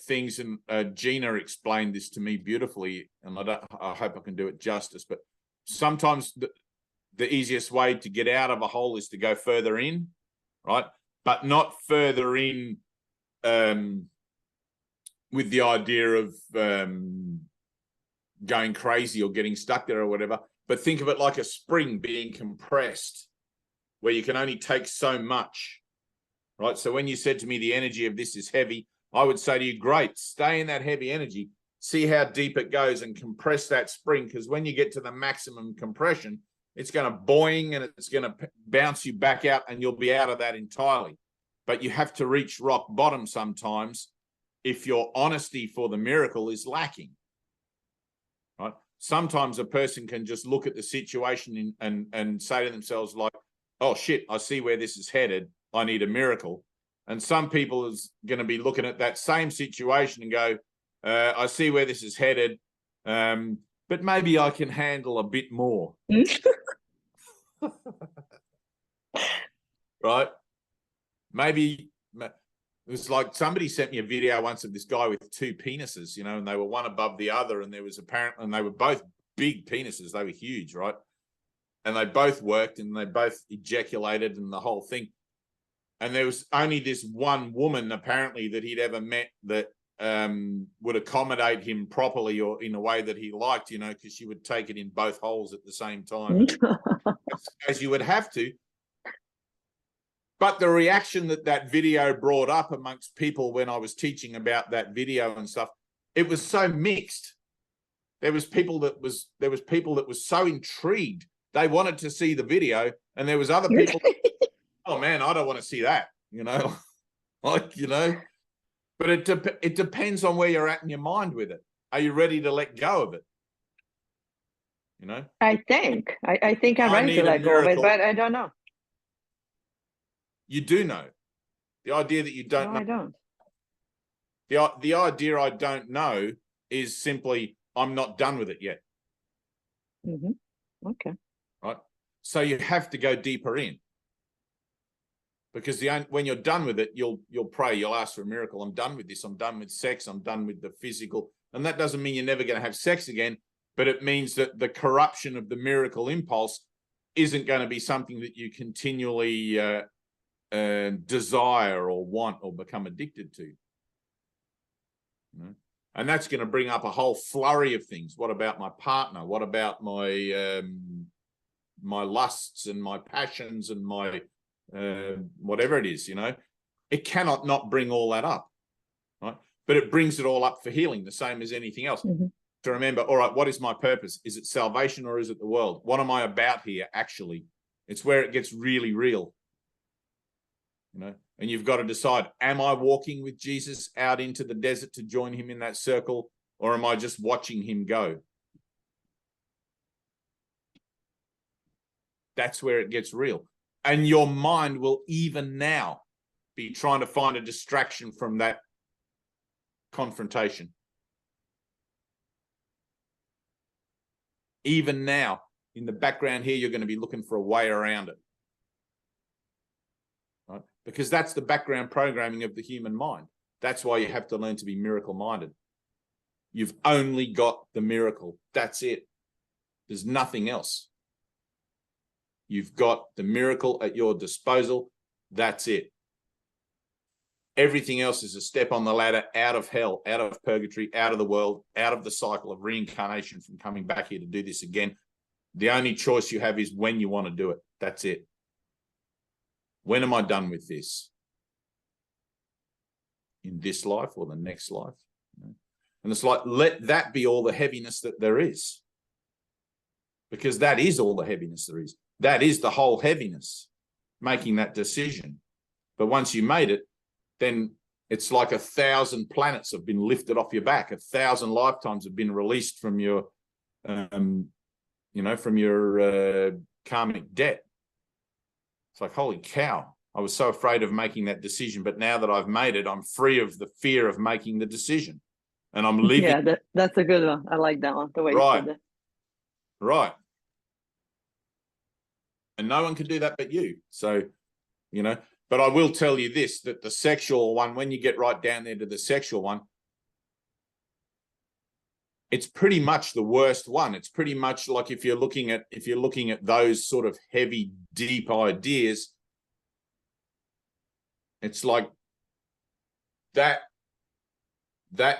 things, and Gina explained this to me beautifully, and I hope I can do it justice, but sometimes the easiest way to get out of a hole is to go further in, right? But not further in with the idea of going crazy or getting stuck there or whatever, but think of it like a spring being compressed, where you can only take so much, right? So when you said to me the energy of this is heavy, I would say to you, great, stay in that heavy energy, see how deep it goes and compress that spring, because when you get to the maximum compression, it's going to boing and it's going to bounce you back out and you'll be out of that entirely. But you have to reach rock bottom sometimes if your honesty for the miracle is lacking, right? Sometimes a person can just look at the situation and say to themselves like, oh shit, I see where this is headed. I need a miracle. And some people is going to be looking at that same situation and go, I see where this is headed, but maybe I can handle a bit more. Right? Maybe it was like somebody sent me a video once of this guy with two penises, you know, and they were one above the other, and there was apparently, and they were both big penises. They were huge, right? And they both worked and they both ejaculated and the whole thing. And there was only this one woman apparently that he'd ever met that would accommodate him properly or in a way that he liked, you know, because she would take it in both holes at the same time, as you would have to. But the reaction that video brought up amongst people when I was teaching about that video and stuff, it was so mixed. There was people that were so intrigued they wanted to see the video, and there was other people. Oh man, I don't want to see that, you know, like, you know. But it depends on where you're at in your mind with it. Are you ready to let go of it? You know. I think I'm ready to let go of it, but I don't know. You do know. The idea that you don't know. I don't. The idea I don't know is simply I'm not done with it yet. Mm-hmm. Okay. Right. So you have to go deeper in. Because when you're done with it, you'll pray, you'll ask for a miracle. I'm done with this. I'm done with sex. I'm done with the physical. And that doesn't mean you're never going to have sex again, but it means that the corruption of the miracle impulse isn't going to be something that you continually desire or want or become addicted to. You know? And that's going to bring up a whole flurry of things. What about my partner? What about my my lusts and my passions and my whatever it is, you know? It cannot not bring all that up, right? But it brings it all up for healing, the same as anything else. Mm-hmm. To remember, all right, what is my purpose? Is it salvation or is it the world? What am I about here, actually? It's where it gets really real, you know? And you've got to decide, am I walking with Jesus out into the desert to join him in that circle, or am I just watching him go? That's where it gets real. And your mind will even now be trying to find a distraction from that confrontation. Even now, in the background here, you're going to be looking for a way around it. Right? Because that's the background programming of the human mind. That's why you have to learn to be miracle-minded. You've only got the miracle. That's it. There's nothing else. You've got the miracle at your disposal. That's it. Everything else is a step on the ladder out of hell, out of purgatory, out of the world, out of the cycle of reincarnation from coming back here to do this again. The only choice you have is when you want to do it. That's it. When am I done with this? In this life or the next life? And it's like, let that be all the heaviness that there is. Because that is all the heaviness there is. That is the whole heaviness, making that decision. But once you made it, then it's like 1,000 planets have been lifted off your back. 1,000 lifetimes have been released from your, you know, from your karmic debt. It's like, holy cow, I was so afraid of making that decision. But now that I've made it, I'm free of the fear of making the decision. And I'm living. Yeah, that's a good one. I like that one, the way you said it. Right. And no one can do that but you. So, you know, but I will tell you this, that the sexual one, when you get right down there to the sexual one, it's pretty much the worst one. It's pretty much like if you're looking at those sort of heavy, deep ideas, it's like that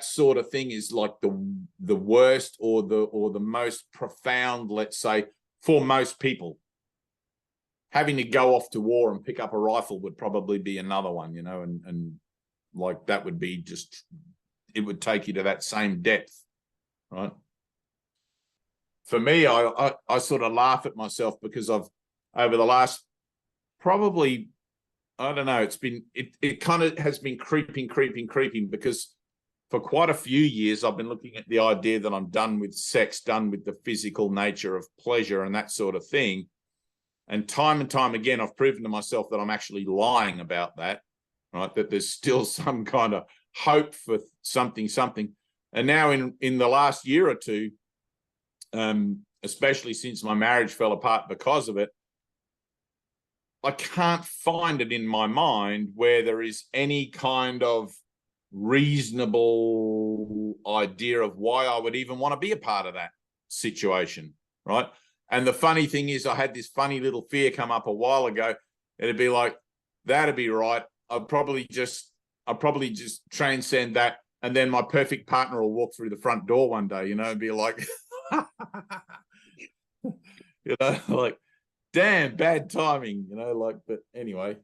sort of thing is like the worst or the most profound, let's say, for most people. Having to go off to war and pick up a rifle would probably be another one, you know, and like that would be just, it would take you to that same depth, right? For me, I sort of laugh at myself because I've, over the last probably, I don't know, it kind of has been creeping because for quite a few years, I've been looking at the idea that I'm done with sex, done with the physical nature of pleasure and that sort of thing. And time again, I've proven to myself that I'm actually lying about that, right? That there's still some kind of hope for something. And now in the last year or two, especially since my marriage fell apart because of it, I can't find it in my mind where there is any kind of reasonable idea of why I would even want to be a part of that situation, right? And the funny thing is, I had this funny little fear come up a while ago. It'd be like, that'd be right. I'll probably just transcend that. And then my perfect partner will walk through the front door one day, you know, and be like, you know, like, damn, bad timing, you know, like, but anyway,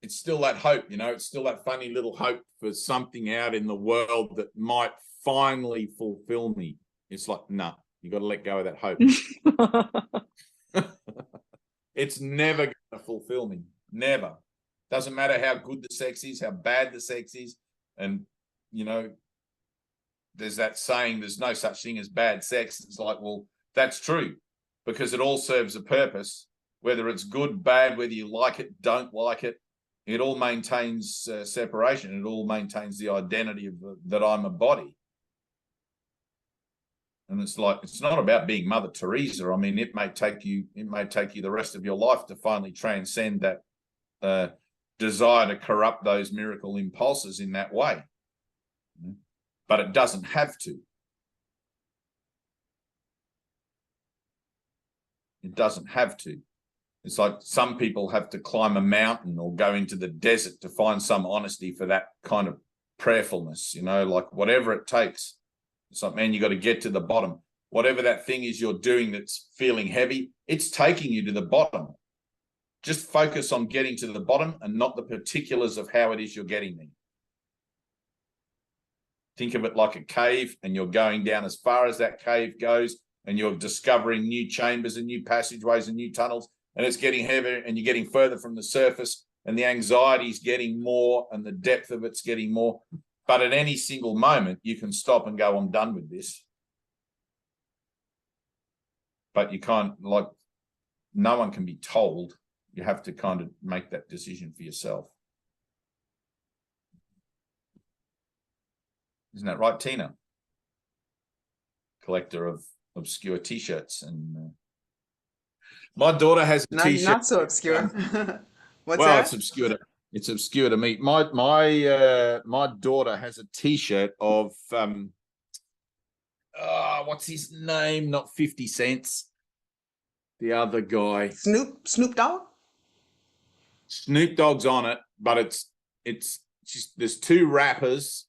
it's still that hope, you know, it's still that funny little hope for something out in the world that might finally fulfill me. It's like, nah. You got to let go of that hope. It's never going to fulfill me. Never. Doesn't matter how good the sex is, how bad the sex is. And, you know, there's that saying, there's no such thing as bad sex. It's like, well, that's true because it all serves a purpose, whether it's good, bad, whether you like it, don't like it. It all maintains separation. It all maintains the identity of that I'm a body. And it's like, it's not about being Mother Teresa. I mean, it may take you the rest of your life to finally transcend that desire to corrupt those miracle impulses in that way. But it doesn't have to. It doesn't have to. It's like some people have to climb a mountain or go into the desert to find some honesty for that kind of prayerfulness, you know, like whatever it takes. It's like, man, you got to get to the bottom. Whatever that thing is you're doing that's feeling heavy, it's taking you to the bottom. Just focus on getting to the bottom and not the particulars of how it is you're getting there. Think of it like a cave, and you're going down as far as that cave goes, and you're discovering new chambers and new passageways and new tunnels, and it's getting heavier, and you're getting further from the surface, and the anxiety is getting more, and the depth of it's getting more. But at any single moment, you can stop and go, I'm done with this. But you can't, like, no one can be told. You have to kind of make that decision for yourself. Isn't that right, Tina? Collector of obscure T-shirts. And my daughter has a T-shirt. Not so obscure. What's well, that? it's obscure. It's obscure to me. My daughter has a T-shirt of what's his name? Not 50 Cents. The other guy. Snoop Dogg? Snoop Dogg's on it, but it's just, there's two rappers.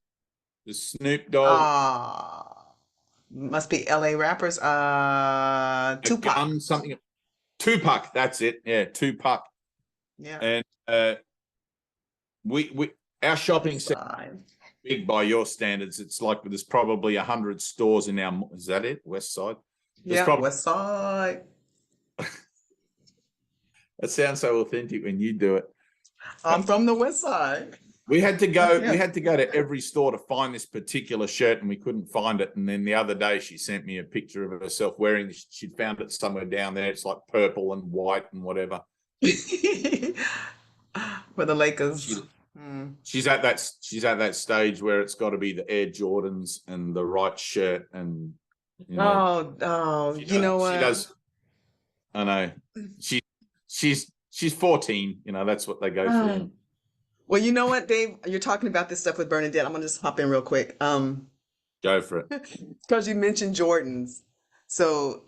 The Snoop Dogg. Must be LA rappers. Tupac. Something. Tupac, that's it. Yeah, Tupac. Yeah. And we our shopping center big by your standards. It's like there's probably 100 stores in our, is that it? West Side? Yeah, West Side. That sounds so authentic when you do it. I'm from the West Side. We had to go. Yeah. We had to go to every store to find this particular shirt, and we couldn't find it. And then the other day, she sent me a picture of herself wearing this. She'd found it somewhere down there. It's like purple and white and whatever. For the Lakers. She's at that stage where it's got to be the Air Jordans and the right shirt, and you know, you know what? She does. I know. She's 14. You know, that's what they go through. Well, you know what, Dave? You're talking about this stuff with Bernadette. I'm gonna just hop in real quick. Go for it. Because you mentioned Jordans. So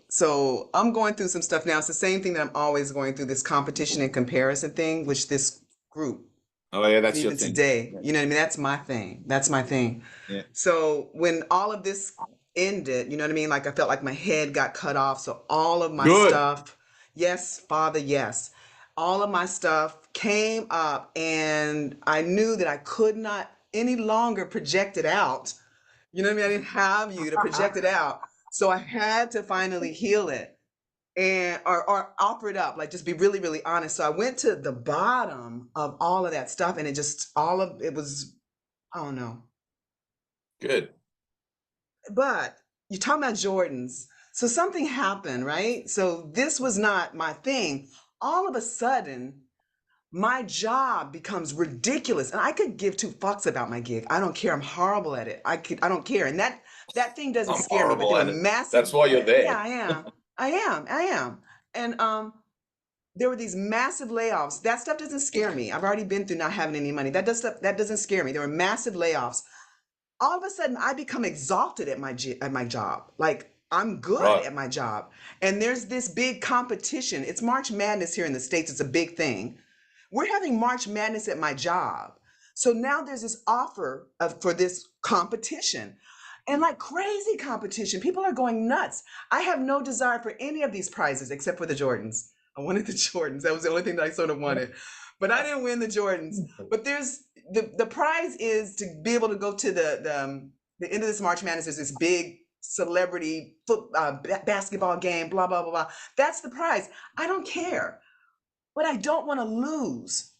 I'm going through some stuff now. It's the same thing that I'm always going through, this competition and comparison thing, which this group. Oh yeah, that's your thing. Today. You know what I mean? That's my thing. That's my thing. Yeah. So when all of this ended, you know what I mean? Like I felt like my head got cut off. So all of my stuff, yes, Father, yes. All of my stuff came up, and I knew that I could not any longer project it out. You know what I mean? I didn't have you to project it out. So I had to finally heal it and or offer it up, like just be really, really honest. So I went to the bottom of all of that stuff, and it just, all of it was, I don't know. Good. But you're talking about Jordans. So something happened, right? So this was not my thing. All of a sudden, my job becomes ridiculous, and I could give two fucks about my gig. I don't care. I'm horrible at it. I don't care. And that thing doesn't scare me. But there were massive. That's why you're there. Yeah, I am. And there were these massive layoffs. That stuff doesn't scare me. I've already been through not having any money. That doesn't scare me. There were massive layoffs. All of a sudden, I become exalted at my job. Like, I'm good at my job. And there's this big competition. It's March Madness here in the States. It's a big thing. We're having March Madness at my job. So now there's this offer for this competition, and like crazy competition. People are going nuts. I have no desire for any of these prizes except for the Jordans. I wanted the Jordans. That was the only thing that I sort of wanted. But I didn't win the Jordans. But there's the prize is to be able to go to the end of this March Madness. There's this big celebrity basketball game, blah, blah, blah, blah. That's the prize. I don't care, but I don't want to lose.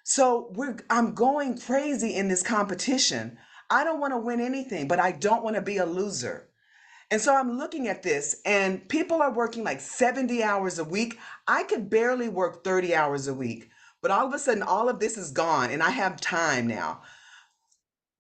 So I'm going crazy in this competition. I don't want to win anything, but I don't want to be a loser. And so I'm looking at this, and people are working like 70 hours a week. I could barely work 30 hours a week, but all of a sudden, all of this is gone, and I have time now.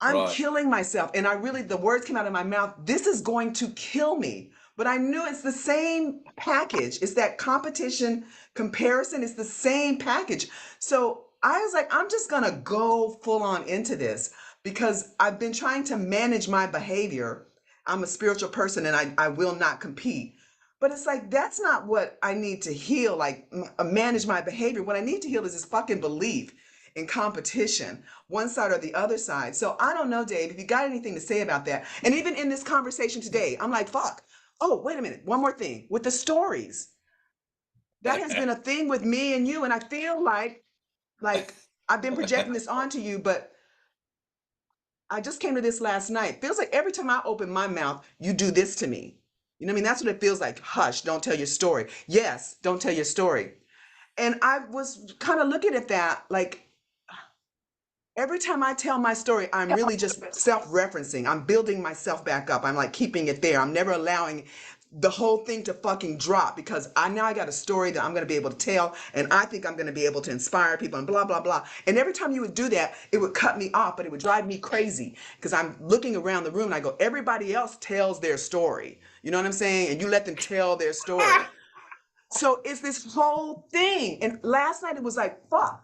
I'm killing myself. And the words came out of my mouth, this is going to kill me. But I knew it's the same package. It's that competition comparison. It's the same package. So I was like, I'm just going to go full on into this because I've been trying to manage my behavior. I'm a spiritual person, and I will not compete. But it's like, that's not what I need to heal, like manage my behavior. What I need to heal is this fucking belief. in competition, one side or the other side. So I don't know, Dave, if you got anything to say about that. And even in this conversation today, I'm like, fuck. Oh, wait a minute. One more thing with the stories. That has been a thing with me and you. And I feel like I've been projecting this onto you, but I just came to this last night. Feels like every time I open my mouth, you do this to me. You know what I mean? That's what it feels like. Hush, don't tell your story. Yes, don't tell your story. And I was kind of looking at that like every time I tell my story, I'm really just self-referencing. I'm building myself back up. I'm like keeping it there. I'm never allowing the whole thing to fucking drop because I got a story that I'm going to be able to tell, and I think I'm going to be able to inspire people and blah, blah, blah. And every time you would do that, it would cut me off, but it would drive me crazy because I'm looking around the room and I go, everybody else tells their story. You know what I'm saying? And you let them tell their story. So it's this whole thing. And last night it was like, fuck,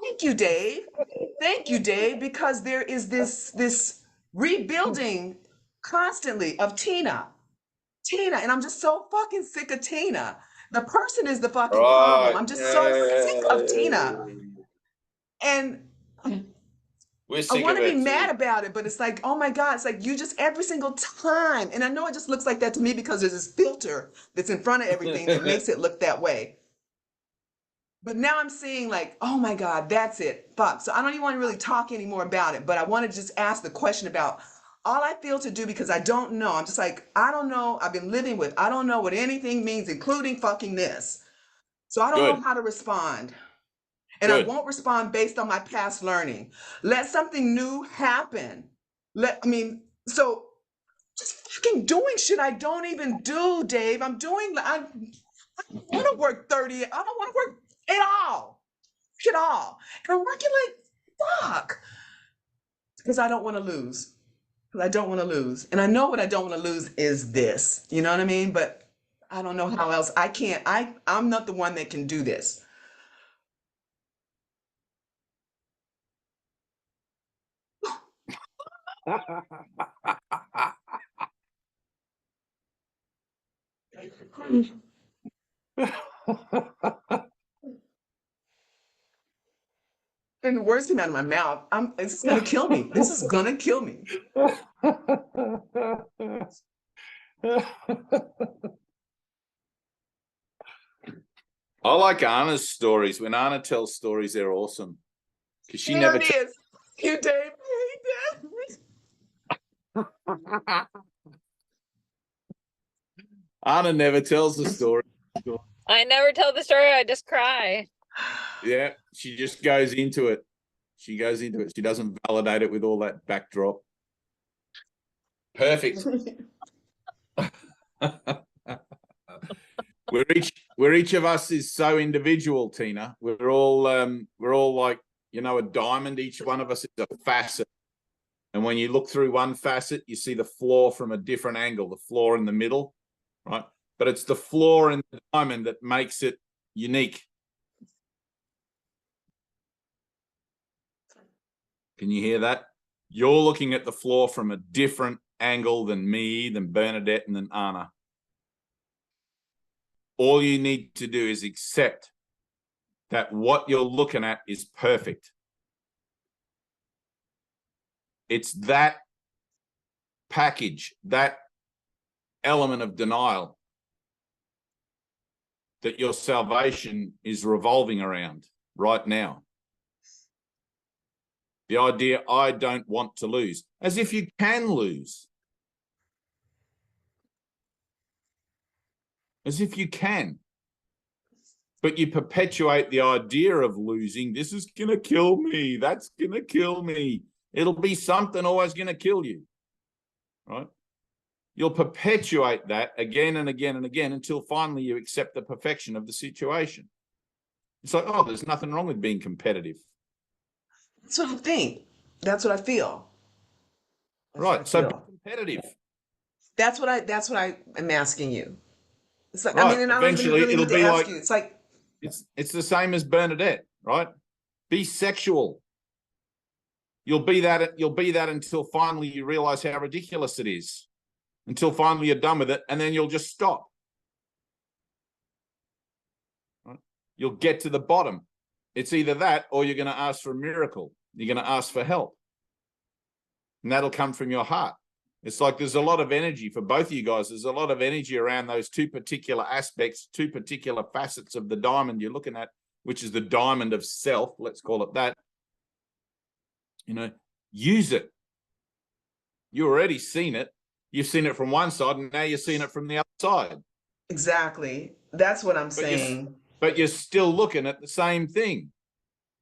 thank you, Dave. Thank you, Dave, because there is this rebuilding constantly of Tina, and I'm just so fucking sick of Tina. The person is the fucking problem. I'm just so sick of Tina. And We're I sick want of to be it mad too. about it, but it's like, oh my God, it's like you just every single time. And I know it just looks like that to me because there's this filter that's in front of everything that makes it look that way. But now I'm seeing like, oh my God, that's it. Fuck. So I don't even want to really talk anymore about it, but I want to just ask the question about all I feel to do because I don't know. I'm just like, I don't know. I've been living with, I don't know what anything means, including fucking this. So I don't know Good, how to respond. And I good. won't respond based on my past learning. Let something new happen. So just fucking doing shit I don't even do, Dave. I don't want to work 30, I don't want to work at all. At all. And I'm working like fuck. Because I don't want to lose. Because I don't want to lose. And I know what I don't want to lose is this. You know what I mean? But I don't know how else. I'm not the one that can do this. And the words came out of my mouth. It's gonna kill me. This is gonna kill me. I like Anna's stories. When Anna tells stories, they're awesome. Because she There never it is. You, Dave. Anna never tells the story. I never tell the story. I just cry. Yeah, she just goes into it. She goes into it. She doesn't validate it with all that backdrop. Perfect. We're each of us is so individual, Tina. We're all like, a diamond. Each one of us is a facet. And when you look through one facet, you see the flaw from a different angle, the flaw in the middle, right? But it's the flaw in the diamond that makes it unique. Can you hear that? You're looking at the flaw from a different angle than me, than Bernadette, and than Anna. All you need to do is accept that what you're looking at is perfect. It's that package, that element of denial that your salvation is revolving around right now. The idea, I don't want to lose, as if you can lose. As if you can. But you perpetuate the idea of losing. This is going to kill me. That's going to kill me. It'll be something always going to kill you. Right? You'll perpetuate that again and again and again until finally you accept the perfection of the situation. It's like, oh, there's nothing wrong with being competitive. That's what I think. That's what I feel. Right. So be competitive. That's what I am asking you. It's like, Right. and I don't even Eventually really it'll need to be ask like, you. It's like, it's the same as Bernadette, right? Be sexual. You'll be that until finally you realize how ridiculous it is. Until finally you're done with it, and then you'll just stop. Right? You'll get to the bottom. It's either that or you're going to ask for a miracle. You're going to ask for help. And that'll come from your heart. It's like there's a lot of energy for both of you guys. There's a lot of energy around those two particular aspects, two particular facets of the diamond you're looking at, which is the diamond of self. Let's call it that. You know, use it. You've already seen it. You've seen it from one side, and now you're seeing it from the other side. Exactly. That's what I'm saying. But you're still looking at the same thing.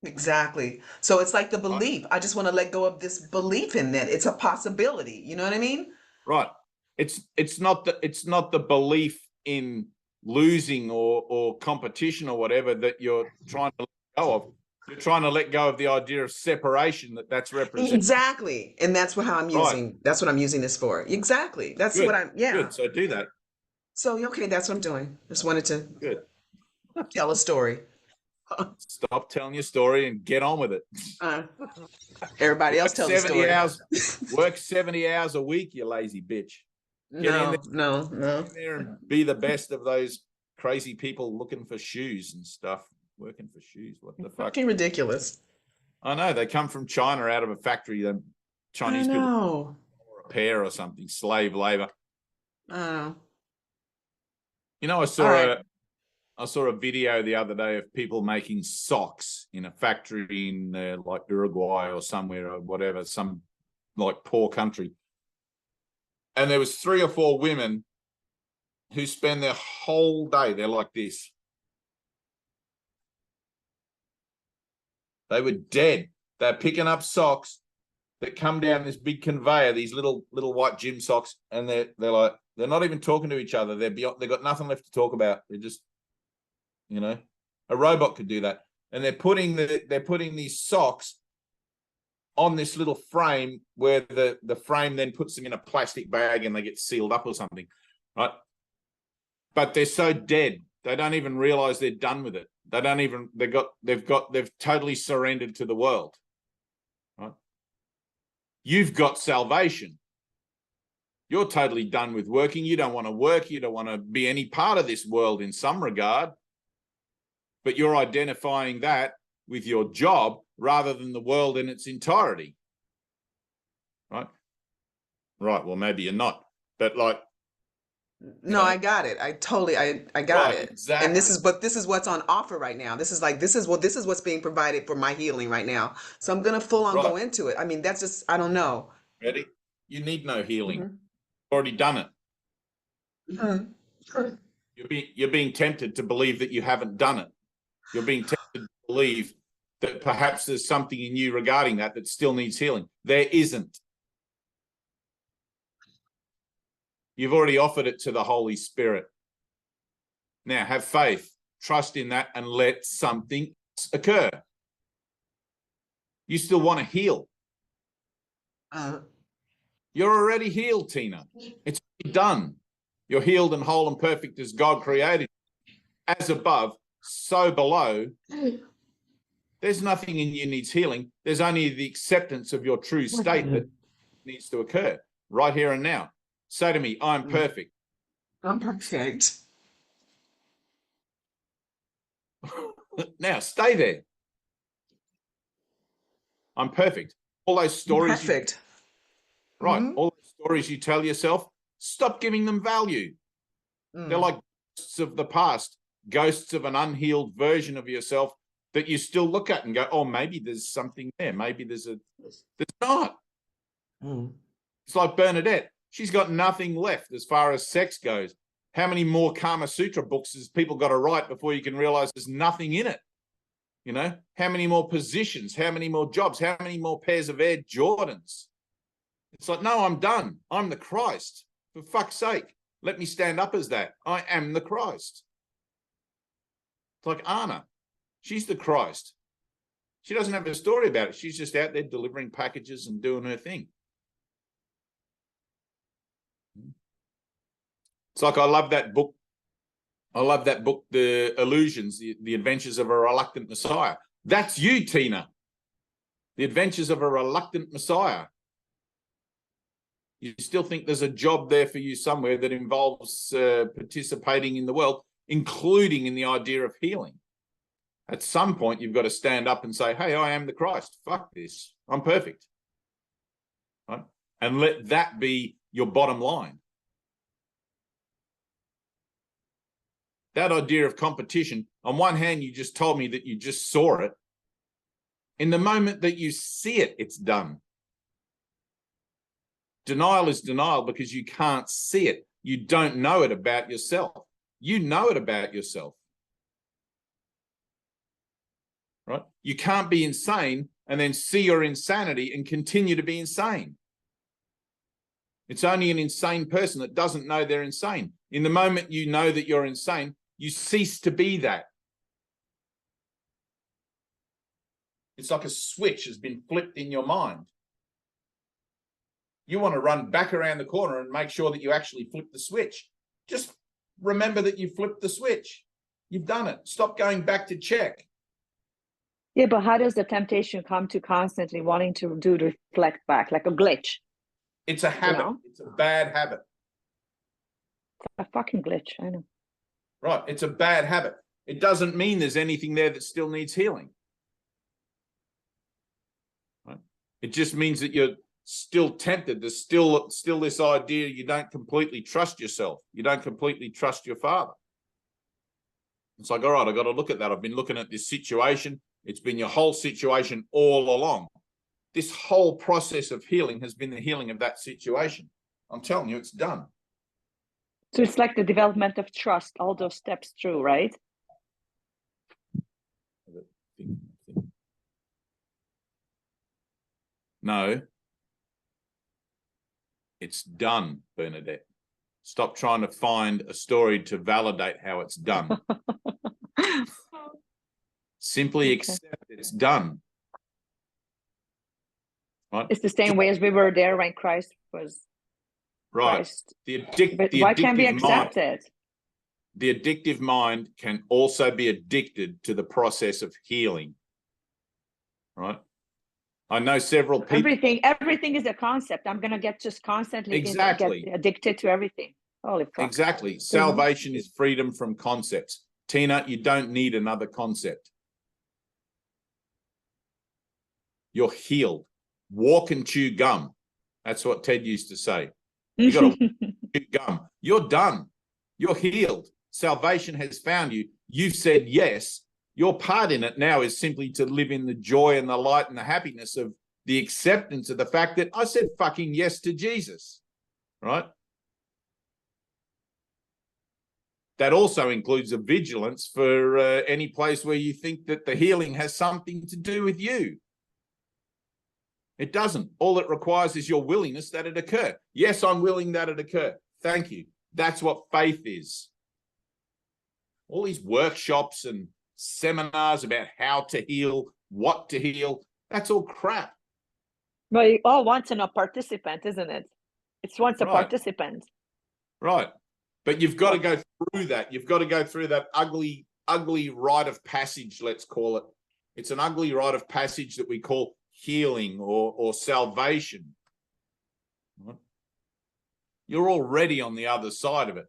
Exactly. So it's like the belief. I just want to let go of this belief in that. It's a possibility. You know what I mean? Right. It's not the belief in losing or competition or whatever that you're trying to let go of. You're trying to let go of the idea of separation that's represented. Exactly. And that's how I'm using. Right. That's what I'm using this for. Exactly. That's Good. what I'm. Yeah. Good. So do that. So okay, that's what I'm doing. Just wanted to Good. tell a story. Stop telling your story and get on with it. Everybody else Work tell the 70 story. hours. Work 70 hours a week, you lazy bitch. Get in No. there and be the best of those crazy people looking for shoes and stuff. Working for shoes. What the fuck? Fucking ridiculous. I know. They come from China out of a factory. The Chinese I people, know. or a pair or something, slave labor. I know. You know, I saw a video the other day of people making socks in a factory in like Uruguay or somewhere or whatever, some like poor country. And there was 3 or 4 women who spend their whole day, they're like this. They were dead. They're picking up socks that come down this big conveyor, these little white gym socks, and they're like, they're not even talking to each other. They've got nothing left to talk about. They're just, you know, a robot could do that. And they're putting these socks on this little frame where the frame then puts them in a plastic bag and they get sealed up or something, right? But they're so dead, they don't even realize they're done with it. They've totally surrendered to the world, right? You've got salvation. You're totally done with working. You don't want to work. You don't want to be any part of this world in some regard. But you're identifying that with your job rather than the world in its entirety. Right? Right. Well, maybe you're not. But like, No, I got it. I got it. Exactly. And this is what's on offer right now. This is what's being provided for my healing right now. So I'm gonna full on go into it. I mean, that's just, I don't know. Ready? You need no healing. Mm-hmm. Already done it. Mm-hmm. You're being tempted to believe that you haven't done it. You're being tempted to believe that perhaps there's something in you regarding that still needs healing. There isn't. You've already offered it to the Holy Spirit. Now have faith, trust in that, and let something occur. You still want to heal. You're already healed, Tina. It's done. You're healed and whole and perfect as God created. As above, so below. There's nothing in you needs healing. There's only the acceptance of your true state that needs to occur right here and now. Say to me, I'm perfect. I'm perfect. Now stay there. I'm perfect. All those stories. Perfect. Right. Mm-hmm. All the stories you tell yourself, stop giving them value. They're like ghosts of the past, ghosts of an unhealed version of yourself that you still look at and go, oh, maybe there's something there. Maybe there's not. It's like Bernadette. She's got nothing left as far as sex goes. How many more Kama Sutra books has people got to write before you can realize there's nothing in it? You know, how many more positions, how many more jobs, how many more pairs of Air Jordans? It's like, no, I'm done. I'm the Christ. For fuck's sake, let me stand up as that. I am the Christ. It's like Anna. She's the Christ. She doesn't have a story about it. She's just out there delivering packages and doing her thing. It's like, I love that book. The Illusions, the Adventures of a Reluctant Messiah. That's you, Tina. The Adventures of a Reluctant Messiah. You still think there's a job there for you somewhere that involves participating in the world, including in the idea of healing. At some point, you've got to stand up and say, hey, I am the Christ. Fuck this. I'm perfect. Right? And let that be your bottom line. That idea of competition, on one hand, you just told me that you just saw it. In the moment that you see it, it's done. Denial is denial because you can't see it. You don't know it about yourself. You know it about yourself. Right? You can't be insane and then see your insanity and continue to be insane. It's only an insane person that doesn't know they're insane. In the moment you know that you're insane, you cease to be that. It's like a switch has been flipped in your mind. You want to run back around the corner and make sure that you actually flip the switch. Just remember that you flipped the switch. You've done it. Stop going back to check. Yeah, but how does the temptation come to constantly wanting to do reflect back, like a glitch? It's a habit. You know? It's a bad habit. A fucking glitch, I know. Right. It's a bad habit. It doesn't mean there's anything there that still needs healing. Right? It just means that you're still tempted. There's still this idea you don't completely trust yourself. You don't completely trust your father. It's like, all right, I've got to look at that. I've been looking at this situation. It's been your whole situation all along. This whole process of healing has been the healing of that situation. I'm telling you, it's done. So it's like the development of trust, all those steps through, right? No. It's done, Bernadette. Stop trying to find a story to validate how it's done. Simply accept it's done. Right? It's the same way as we were there when Christ was right. Christ. But why can't we accept it? The addictive mind can also be addicted to the process of healing. Right? I know several people. Everything is a concept. I'm gonna get just constantly get addicted to everything. Holy fuck. Exactly. Salvation is freedom from concepts. Tina, you don't need another concept. You're healed. Walk and chew gum. That's what Ted used to say. You got to chew gum. You're done. You're healed. Salvation has found you. You've said yes. Your part in it now is simply to live in the joy and the light and the happiness of the acceptance of the fact that I said fucking yes to Jesus, right? That also includes a vigilance for any place where you think that the healing has something to do with you. It doesn't. All it requires is your willingness that it occur. Yes, I'm willing that it occur. Thank you. That's what faith is. All these workshops and seminars about how to heal, what to heal, that's all crap. Well, you all want a participant, isn't it? It's once a participant. Right. But you've got to go through that. You've got to go through that ugly rite of passage, let's call it. It's an ugly rite of passage that we call healing or salvation. Right? You're already on the other side of it.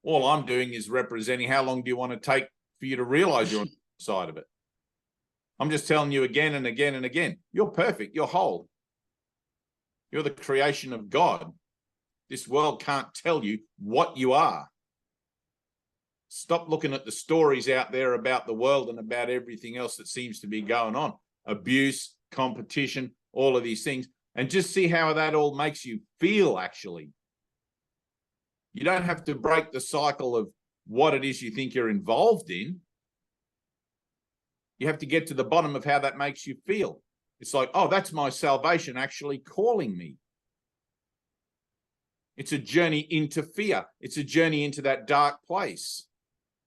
All I'm doing is representing how long do you want to take for you to realize you're on the side of it. I'm just telling you again and again and again, you're perfect, you're whole. You're the creation of God. This world can't tell you what you are. Stop looking at the stories out there about the world and about everything else that seems to be going on. Abuse, competition, all of these things, and just see how that all makes you feel, actually. You don't have to break the cycle of what it is you think you're involved in. You have to get to the bottom of how that makes you feel. It's like, oh, that's my salvation actually calling me. It's a journey into fear. It's a journey into that dark place.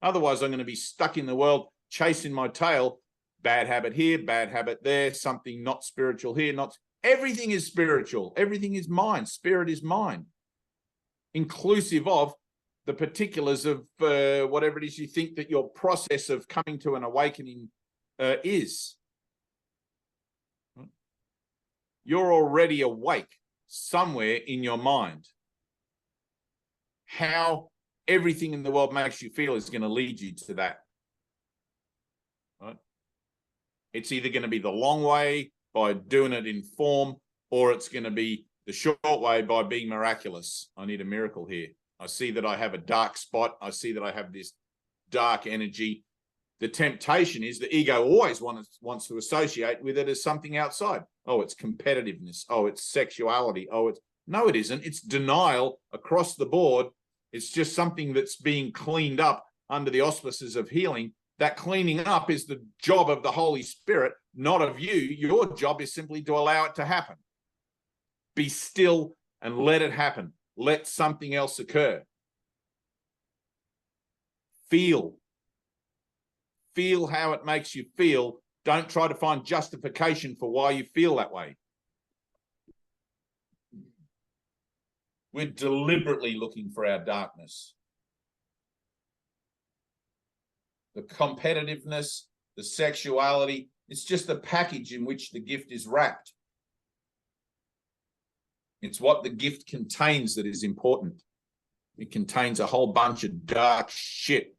Otherwise, I'm going to be stuck in the world chasing my tail. Bad habit here, bad habit there, something not spiritual here, not... Everything is spiritual. Everything is mind. Spirit is mind. Inclusive of the particulars of whatever it is you think that your process of coming to an awakening is. You're already awake somewhere in your mind. How everything in the world makes you feel is going to lead you to that. Right? It's either going to be the long way by doing it in form, or it's going to be the short way by being miraculous. I need a miracle here. I see that I have a dark spot. I see that I have this dark energy. The temptation is the ego always wants to associate with it as something outside. Oh, it's competitiveness. Oh, it's sexuality. Oh, it's no, it isn't. It's denial across the board. It's just something that's being cleaned up under the auspices of healing. That cleaning up is the job of the Holy Spirit, not of you. Your job is simply to allow it to happen. Be still and let it happen. Let something else occur. Feel how it makes you feel. Don't try to find justification for why you feel that way. We're deliberately looking for our darkness. The competitiveness, the sexuality, it's just the package in which the gift is wrapped. It's what the gift contains that is important. It contains a whole bunch of dark shit.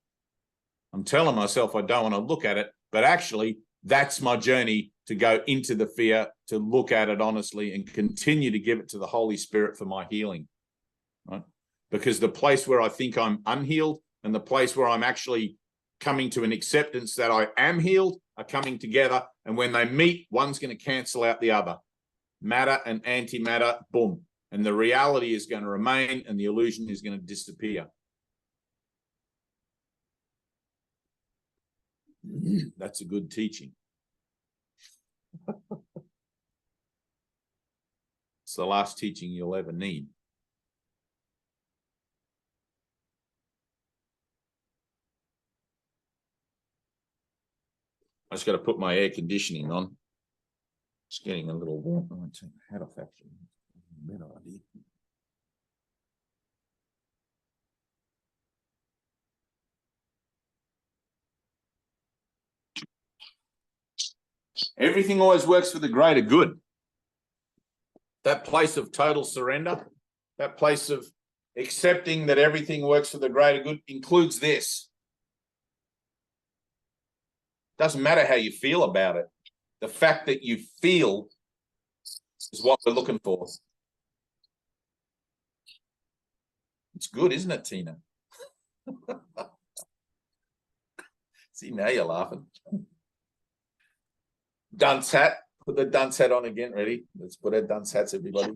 I'm telling myself I don't want to look at it, but actually that's my journey to go into the fear, to look at it honestly and continue to give it to the Holy Spirit for my healing. Right? Because the place where I think I'm unhealed and the place where I'm actually coming to an acceptance that I am healed are coming together. And when they meet, one's going to cancel out the other. Matter and antimatter, boom. And the reality is going to remain and the illusion is going to disappear. That's a good teaching. It's the last teaching you'll ever need. I just got to put my air conditioning on. It's getting a little warm. I want to take my hat off, actually. Better idea. Everything always works for the greater good. That place of total surrender, that place of accepting that everything works for the greater good includes this. Doesn't matter how you feel about it. The fact that you feel is what we're looking for. It's good, isn't it, Tina? See, now you're laughing. Dunce hat. Put the dunce hat on again. Ready? Let's put our dunce hats, everybody.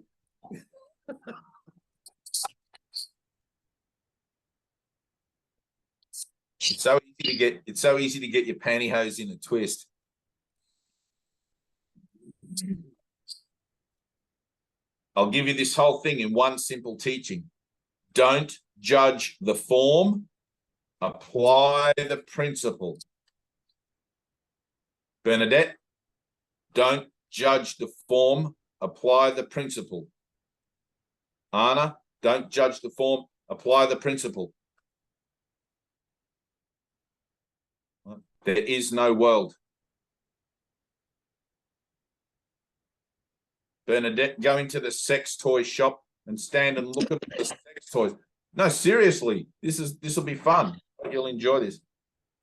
It's so easy to get your pantyhose in a twist. I'll give you this whole thing in one simple teaching. Don't judge the form, apply the principle. Bernadette, don't judge the form, apply the principle. Anna, don't judge the form, apply the principle. There is no world. Bernadette, go into the sex toy shop and stand and look at the sex toys. No, seriously, this will be fun. You'll enjoy this.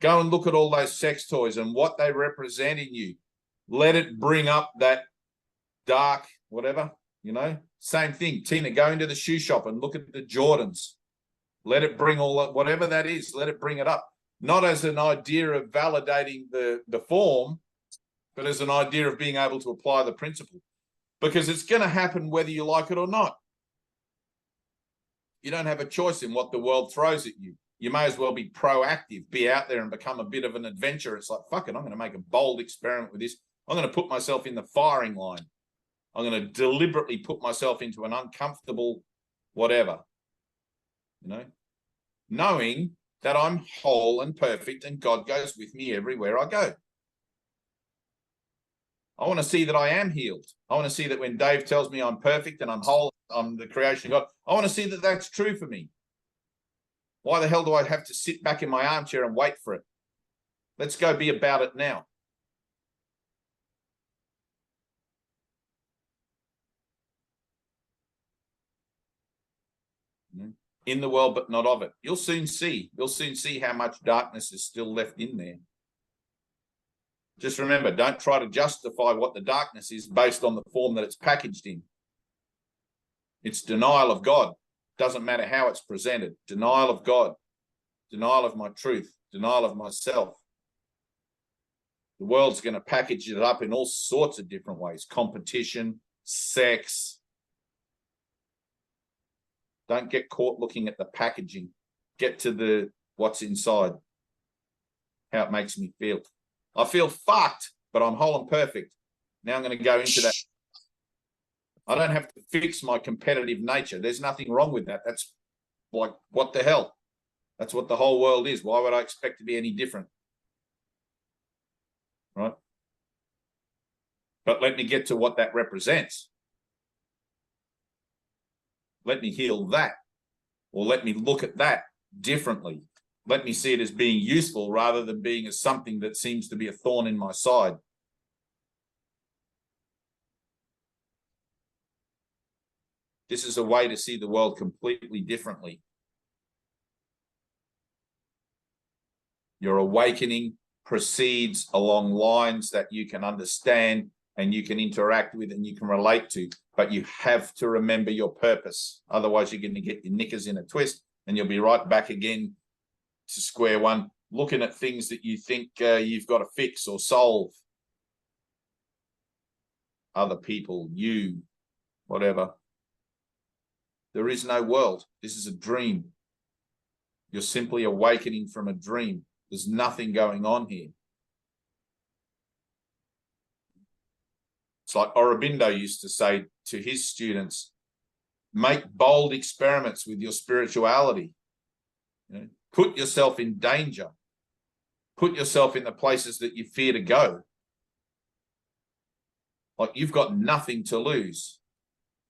Go and look at all those sex toys and what they represent in you. Let it bring up that dark, whatever, you know. Same thing. Tina, go into the shoe shop and look at the Jordans. Let it bring all that, whatever that is, let it bring it up. Not as an idea of validating the form, but as an idea of being able to apply the principle. Because it's going to happen whether you like it or not. You don't have a choice in what the world throws at you. You may as well be proactive, be out there and become a bit of an adventurer. It's like, fuck it, I'm going to make a bold experiment with this. I'm going to put myself in the firing line. I'm going to deliberately put myself into an uncomfortable whatever, you know, knowing that I'm whole and perfect and God goes with me everywhere I go. I want to see that I am healed. I want to see that when Dave tells me I'm perfect and I'm whole, I'm the creation of God, I want to see that that's true for me. Why the hell do I have to sit back in my armchair and wait for it? Let's go be about it now. In the world, but not of it. You'll soon see. You'll soon see how much darkness is still left in there. Just remember, don't try to justify what the darkness is based on the form that it's packaged in. It's denial of God. Doesn't matter how it's presented. Denial of God, denial of my truth, denial of myself. The world's going to package it up in all sorts of different ways. Competition, sex. Don't get caught looking at the packaging. Get to the what's inside, how it makes me feel. I feel fucked, but I'm whole and perfect. Now I'm going to go into that. I don't have to fix my competitive nature. There's nothing wrong with that. That's like, what the hell? That's what the whole world is. Why would I expect to be any different? Right? But let me get to what that represents. Let me heal that, or let me look at that differently. Let me see it as being useful rather than being as something that seems to be a thorn in my side. This is a way to see the world completely differently. Your awakening proceeds along lines that you can understand and you can interact with and you can relate to, but you have to remember your purpose. Otherwise, you're going to get your knickers in a twist and you'll be right back again to square one, looking at things that you think you've got to fix or solve. Other people, you, whatever. There is no world. This is a dream. You're simply awakening from a dream. There's nothing going on here. It's like Aurobindo used to say to his students, make bold experiments with your spirituality. You know, put yourself in danger. Put yourself in the places that you fear to go. Like, you've got nothing to lose.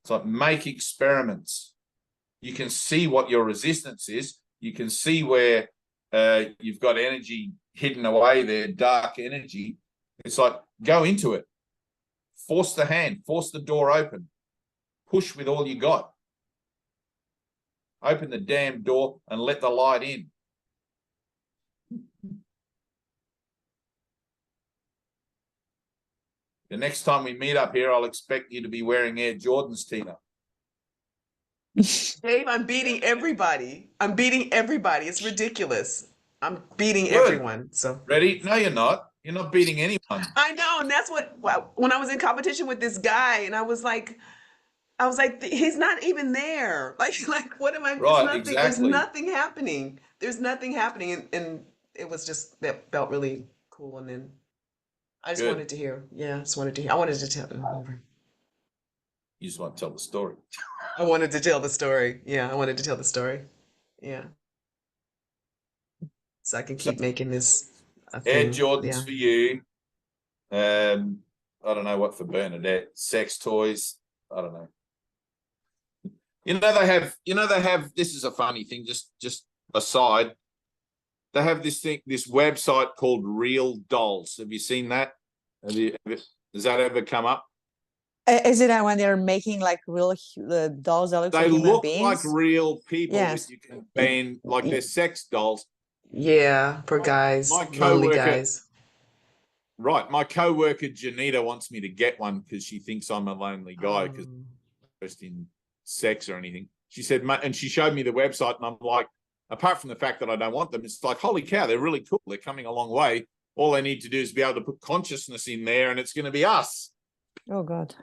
It's like, make experiments. You can see what your resistance is. You can see where you've got energy hidden away there, dark energy. It's like, go into it. Force the hand, force the door open. Push with all you got. Open the damn door and let the light in. The next time we meet up here, I'll expect you to be wearing Air Jordans, Tina. Dave, I'm beating everybody. I'm beating everybody. It's ridiculous. I'm beating Good. everyone. So Ready? No, you're not. You're not beating anyone. I know, and that's what when I was in competition with this guy, and I was like, he's not even there. Like what am I? Right, There's exactly. nothing happening. There's nothing happening, and it was just, that felt really cool. And then I just Good. wanted to hear. Yeah, I just wanted to hear. I wanted to tell. You just want to tell the story. I wanted to tell the story. Yeah, I wanted to tell the story. Yeah. So I can keep making this a Air thing. Jordans Yeah. for you. I don't know what for Bernadette. Sex toys. I don't know. They have, this is a funny thing, just aside. They have this website called Real Dolls. Have you seen that? Does that ever come up? Is it when they're making like real dolls that look They like human look beings? like real people. Yes. You can ban, like they're sex dolls. Yeah, for guys, My lonely coworker, guys. right? My coworker Janita wants me to get one because she thinks I'm a lonely guy because I'm interested in sex or anything. She said, and she showed me the website, and I'm like, apart from the fact that I don't want them, it's like, holy cow, they're really cool. They're coming a long way. All they need to do is be able to put consciousness in there, and it's going to be us. Oh God.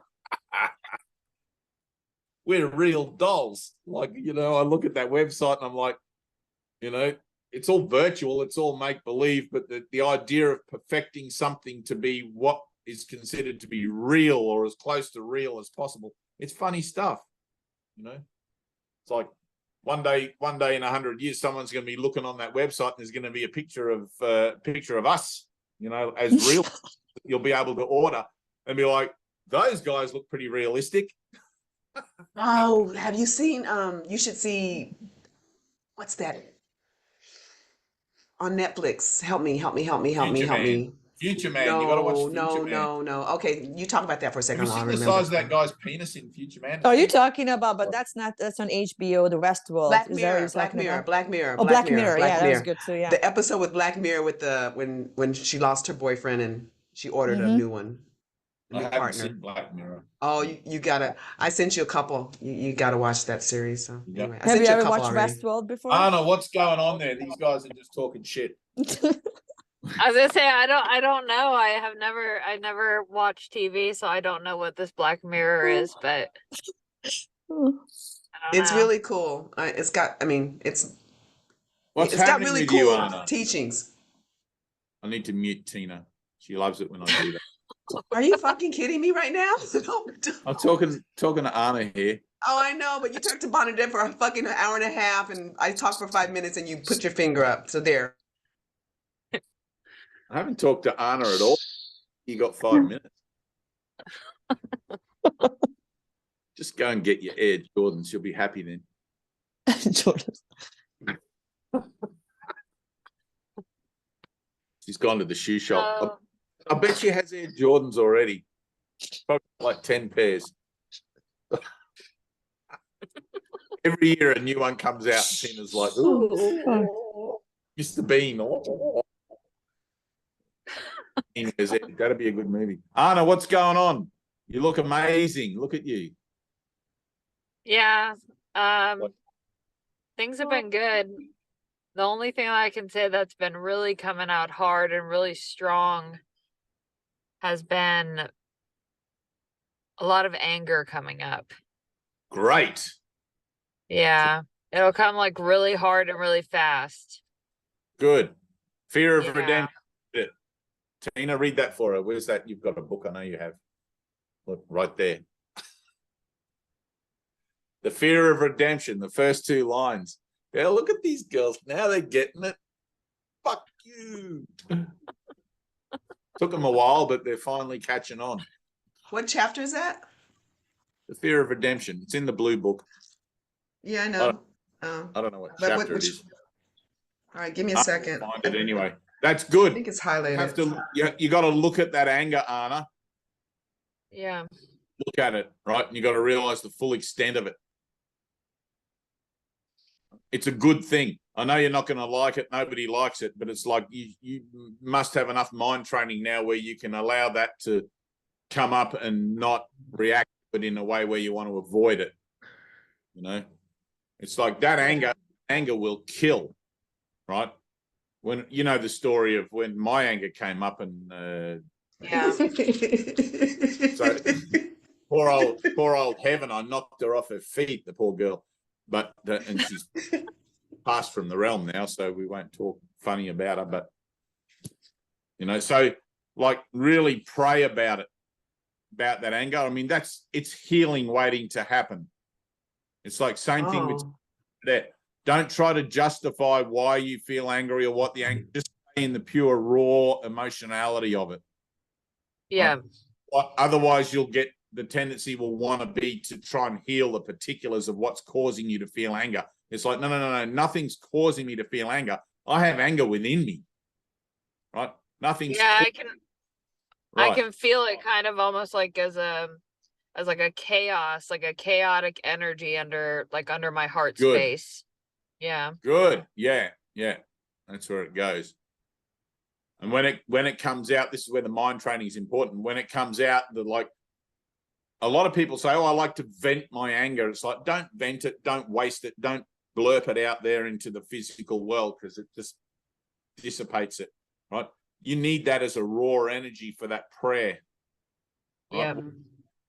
We're real dolls. Like, I look at that website and I'm like, it's all virtual, it's all make-believe, but the idea of perfecting something to be what is considered to be real or as close to real as possible, it's funny stuff. It's like one day in 100 years, someone's going to be looking on that website and there's going to be a picture of us, as real. You'll be able to order and be like, those guys look pretty realistic. Oh, have you seen, you should see, what's that? On Netflix. Help me. Future Man. You got to watch Future Man. No. Okay, you talk about that for a second. Have you I'll seen the remember. size of that guy's penis in Future Man? Oh, you're talking about, but that's on HBO, The Westworld. Black Is that what Mirror, you're Black talking Mirror, about? Black Mirror, Oh, Black Black Mirror. Black Yeah, that was good too. Yeah. The episode with Black Mirror with when she lost her boyfriend and She ordered a Mhm. new one, a I new haven't partner. seen Black Mirror. Oh, you gotta. I sent you a couple. You gotta watch that series. So Yeah. anyway, I Have sent you you a ever couple watched already. Westworld before? Anna, what's going on there? These guys are just talking shit. I was gonna say I don't know. I never watched TV, so I don't know what this Black Mirror is, but I don't It's know. really cool. It's got. I mean, What's it's got happening really with you, cool Anna? teachings. I need to mute Tina. She loves it when I do that. Are you fucking kidding me right now? I'm talking to Anna here. Oh, I know, but you talked to Bernadette for a fucking hour and a half, and I talked for 5 minutes, and you put your finger up. So there. I haven't talked to Anna at all. You got 5 minutes. Just go and get your Air Jordans. You'll be happy then. Jordan. She's gone to the shoe shop. Oh, I bet she has Air Jordans already. Probably like 10 pairs. Every year a new one comes out and Tina's like, ooh, Mr. Bean. Oh. That'd be a good movie. Anna, what's going on? You look amazing. Look at you. yeah. What? Things have been good. The only thing I can say that's been really coming out hard and really strong has been a lot of anger coming up. Great. Yeah. It'll come like really hard and really fast. Good. Fear of Yeah. redemption. Tina, read that for her. Where's that? You've got a book. I know you have. Look, right there. The fear of redemption, the first 2 lines. Yeah, look at these girls. Now they're getting it. Fuck you. Took them a while, but they're finally catching on. What chapter is that? The fear of redemption. It's in the blue book. Yeah, I know. I don't know what But chapter it is. All right, give me a I'll second. find it anyway. That's I good. think it's You highlighted. have to. You got to look at that anger, Anna. Yeah. Look at it, right? And you got to realize the full extent of it. It's a good thing. I know you're not going to like it. Nobody likes it, but it's like you must have enough mind training now where you can allow that to come up and not react to it in a way where you want to avoid it. You know, it's like that anger will kill, right? When you know the story of when my anger came up and Yeah. so poor old Heaven, I knocked her off her feet, the poor girl. But and she's passed from the realm now, so we won't talk funny about her. But you know, so like really pray about it, about that anger. I mean, it's healing waiting to happen. It's like same thing with that. Don't try to justify why you feel angry or what the anger. Just stay in the pure raw emotionality of it. Yeah. Right? Otherwise, you'll get the tendency will want to be to try and heal the particulars of what's causing you to feel anger. It's like, no, nothing's causing me to feel anger. I have anger within me, right? Nothing's. Yeah, I Right. can feel it kind of almost like as like a chaos, like a chaotic energy under my heart Good. space. Yeah. Good. Yeah. That's where it goes. And when it comes out, this is where the mind training is important. When it comes out, a lot of people say, oh, I like to vent my anger. It's like, don't vent it, don't waste it, don't blurp it out there into the physical world because it just dissipates it, right? You need that as a raw energy for that prayer. Right? Yeah.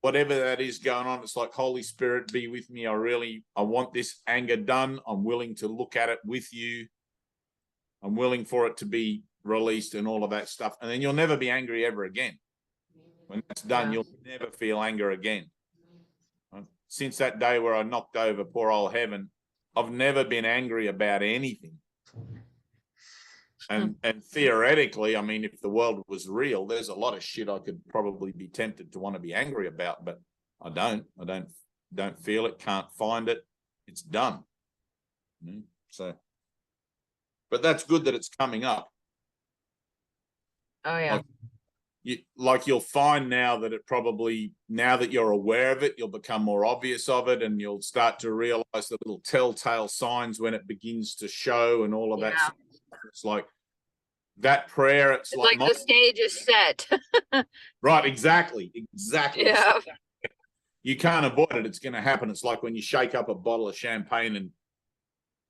Whatever that is going on, it's like, Holy Spirit, be with me. I want this anger done. I'm willing to look at it with you. I'm willing for it to be released and all of that stuff. And then you'll never be angry ever again. When that's done, you'll never feel anger again. Since that day where I knocked over poor old Heaven, I've never been angry about anything. And theoretically, I mean, if the world was real, there's a lot of shit I could probably be tempted to want to be angry about, but I don't feel it, can't find it. It's done. So, but that's good that it's coming up. Oh yeah. You'll find now that now that you're aware of it, you'll become more obvious of it, and you'll start to realize the little telltale signs when it begins to show and all of that stuff. It's like that prayer, it's It's like like the stage is set. right, exactly. Yeah. You can't avoid it. It's going to happen. It's like when you shake up a bottle of champagne and,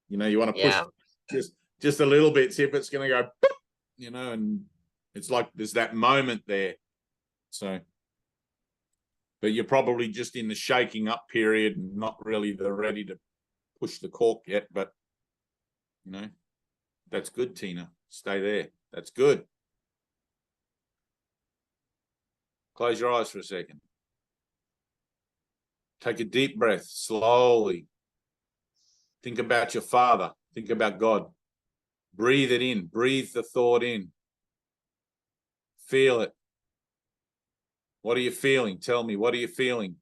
you know, you want to push Yeah. just a little bit, see if it's going to go, boop, you know, and it's like there's that moment there. So, but you're probably just in the shaking up period and not really ready to push the cork yet. But, you know, that's good, Tina. Stay there. That's good. Close your eyes for a second. Take a deep breath, slowly. Think about your Father. Think about God. Breathe it in. Breathe the thought in. Feel it. What are you feeling? Tell me, what are you feeling?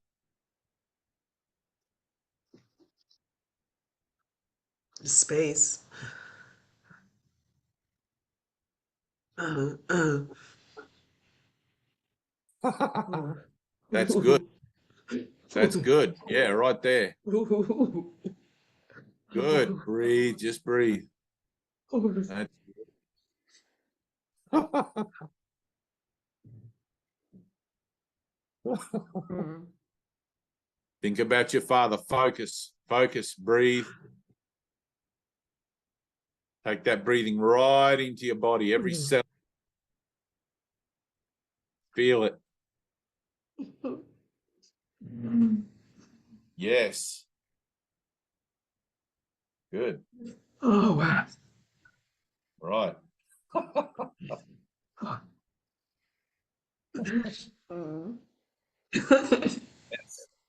Space. That's good. That's good. Yeah, right there. Good. Breathe. Just breathe. That's Think about your Father. Focus. Focus. Breathe. Take that breathing right into your body. Every cell. Feel it. Yes. Good. Oh, wow. Right. Yes.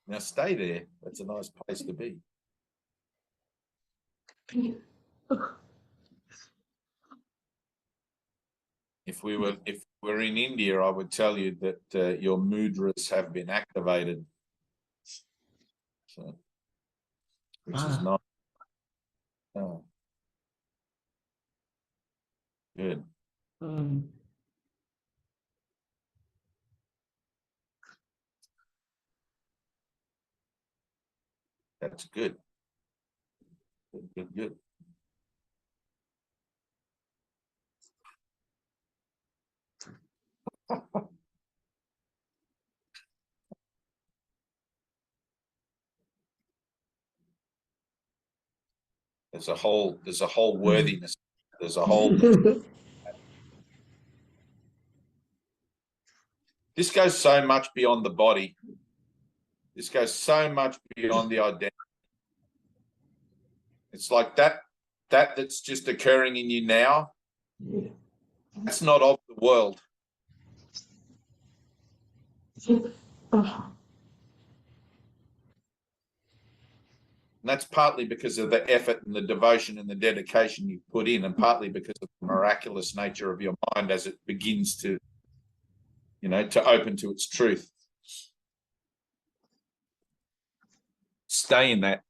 Now stay there. That's a nice place to be. If we're in India, I would tell you that your mudras have been activated. So, which is nice. Oh, good. That's good. Good, good, good. There's a whole worthiness. There's a whole. This goes so much beyond the body. This goes so much beyond the identity. It's like that's just occurring in you now. That's not of the world. And that's partly because of the effort and the devotion and the dedication you put in, and partly because of the miraculous nature of your mind as it begins to, you know, to open to its truth. Stay in that.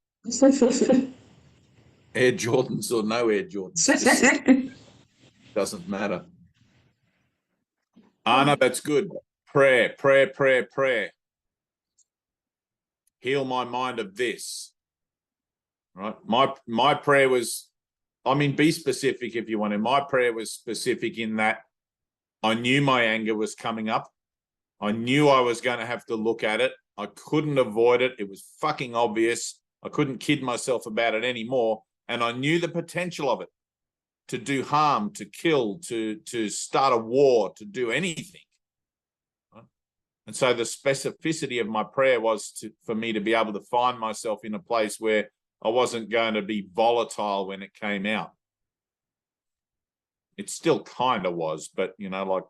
Air Jordans or no Air Jordans. Doesn't matter. Anna, that's good. Prayer, prayer, prayer, prayer. Heal my mind of this. Right. My prayer was, I mean, be specific if you want to. My prayer was specific in that I knew my anger was coming up. I knew I was going to have to look at it. I couldn't avoid it. It was fucking obvious. I couldn't kid myself about it anymore. And I knew the potential of it to do harm, to kill, to start a war, to do anything. Right? And so the specificity of my prayer was for me to be able to find myself in a place where I wasn't going to be volatile when it came out. It still kind of was, but, you know, like,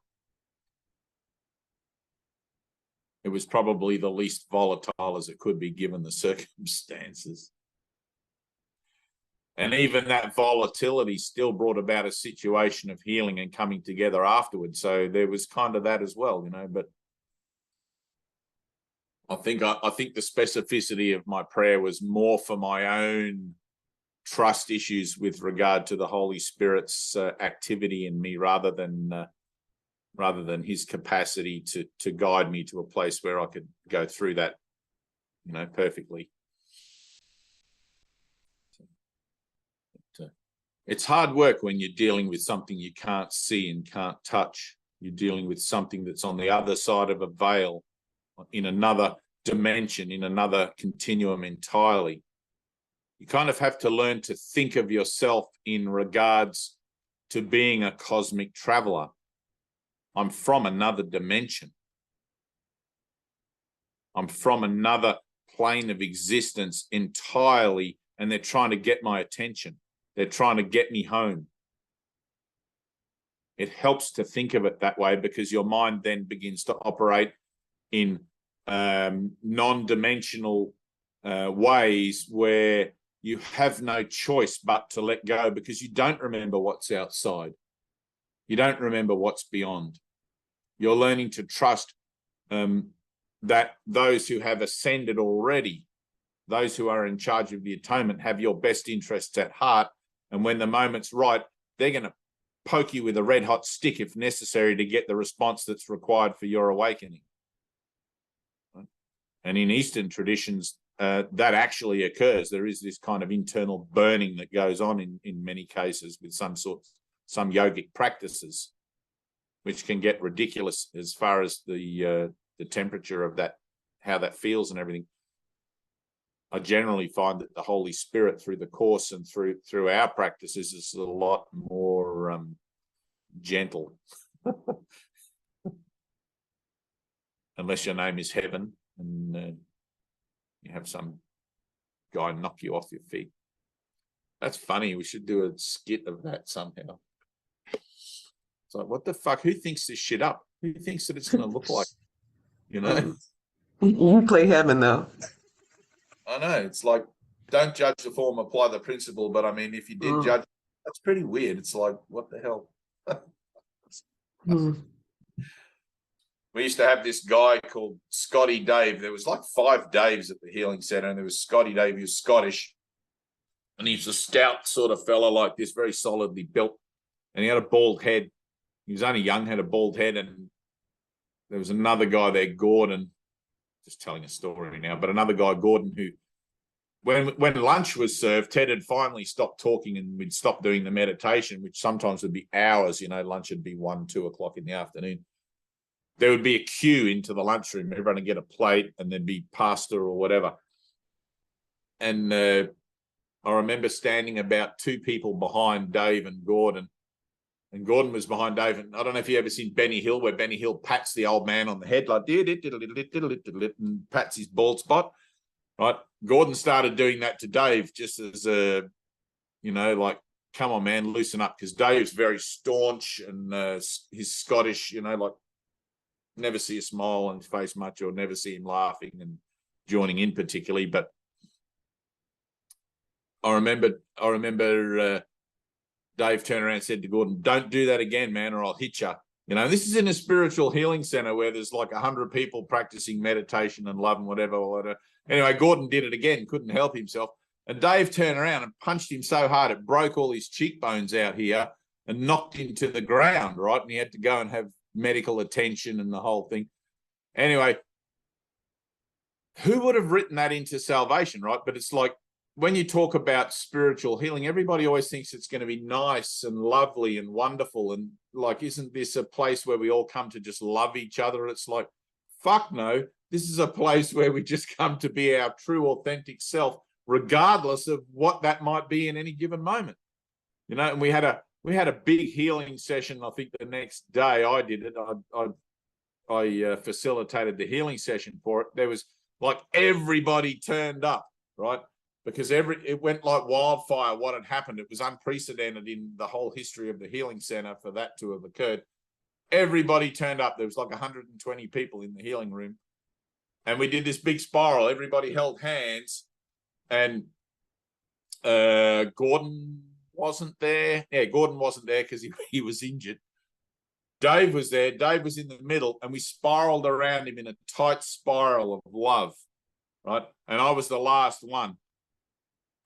it was probably the least volatile as it could be given the circumstances. And even that volatility still brought about a situation of healing and coming together afterwards. So there was kind of that as well, you know, but I think the specificity of my prayer was more for my own trust issues with regard to the Holy Spirit's activity in me rather than his capacity to guide me to a place where I could go through that, you know, perfectly. It's hard work when you're dealing with something you can't see and can't touch. You're dealing with something that's on the other side of a veil, in another dimension, in another continuum entirely. You kind of have to learn to think of yourself in regards to being a cosmic traveler. I'm from another dimension. I'm from another plane of existence entirely, and they're trying to get my attention. They're trying to get me home. It helps to think of it that way, because your mind then begins to operate in non-dimensional ways where you have no choice but to let go, because you don't remember what's outside. You don't remember what's beyond. You're learning to trust that those who have ascended already, those who are in charge of the atonement, have your best interests at heart. And when the moment's right, they're going to poke you with a red hot stick if necessary to get the response that's required for your awakening. And in Eastern traditions, that actually occurs. There is this kind of internal burning that goes on in many cases with some yogic practices, which can get ridiculous as far as the temperature of that, how that feels and everything. I generally find that the Holy Spirit through the course and through our practices is a lot more gentle. Unless your name is Heaven and you have some guy knock you off your feet. That's funny. We should do a skit of that somehow. It's like, what the fuck? Who thinks this shit up? Who thinks that it's going to look like, you know? You play Heaven, though. I know. It's like, don't judge the form, apply the principle. But I mean, if you did judge, that's pretty weird. It's like, what the hell? We used to have this guy called Scotty Dave. There was like 5 Daves at the healing center, and there was Scotty Dave. He was Scottish, and he was a stout sort of fella like this, very solidly built, and he had a bald head. He was only young, had a bald head, and there was another guy there, Gordon, just telling a story now, but another guy, Gordon, who, when lunch was served, Ted had finally stopped talking and we'd stop doing the meditation, which sometimes would be hours, you know, lunch would be 1, 2 o'clock in the afternoon. There would be a queue into the lunchroom, everyone would get a plate and there'd be pasta or whatever. And I remember standing about 2 people behind Dave and Gordon was behind Dave. And I don't know if you ever seen Benny Hill, where Benny Hill pats the old man on the head, like, and pats his bald spot, right? Gordon started doing that to Dave, just as a, you know, like, come on, man, loosen up, because Dave's very staunch and he's Scottish, you know, like, never see a smile on his face much, or never see him laughing and joining in particularly. But I remember Dave turned around and said to Gordon, don't do that again, man, or I'll hit you. You know, this is in a spiritual healing center where there's like 100 people practicing meditation and love and whatever. Anyway, Gordon did it again, couldn't help himself. And Dave turned around and punched him so hard it broke all his cheekbones out here and knocked him to the ground, right? And he had to go and have medical attention and the whole thing. Anyway, who would have written that into salvation, right? But it's like, when you talk about spiritual healing, everybody always thinks it's going to be nice and lovely and wonderful. And like, isn't this a place where we all come to just love each other? It's like, fuck no. This is a place where we just come to be our true, authentic self, regardless of what that might be in any given moment. You know, and we had a big healing session. I think the next day I did it. I facilitated the healing session for it. There was like everybody turned up, right? Because it went like wildfire what had happened. It was unprecedented in the whole history of the healing center for that to have occurred. Everybody turned up. There was like 120 people in the healing room. And we did this big spiral. Everybody held hands. And Gordon wasn't there. Yeah, Gordon wasn't there because he was injured. Dave was there. Dave was in the middle. And we spiraled around him in a tight spiral of love, right? And I was the last one.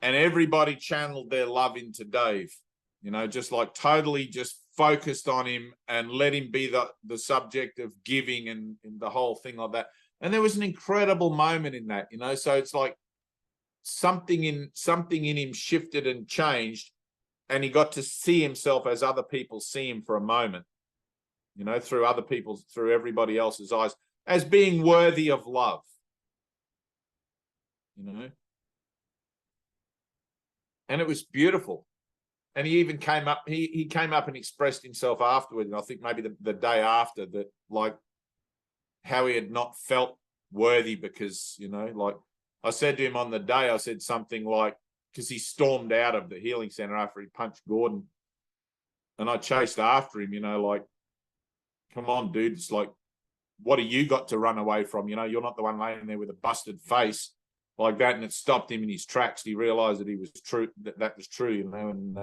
And everybody channeled their love into Dave, you know, just like totally just focused on him and let him be the subject of giving and the whole thing like that. And there was an incredible moment in that, you know, so it's like something in him shifted and changed. and he got to see himself as other people see him for a moment, you know, through everybody else's eyes, as being worthy of love, you know. And it was beautiful. And he even came up, he came up and expressed himself afterwards, and I think maybe the day after, that like how he had not felt worthy because, you know, like I said to him on the day, I said something like, because he stormed out of the healing center after he punched Gordon, and I chased after him, you know, like, come on, dude, it's like, what have you got to run away from? You know, you're not the one laying there with a busted face like that. And it stopped him in his tracks. He realized that he was true, that was true, you know. And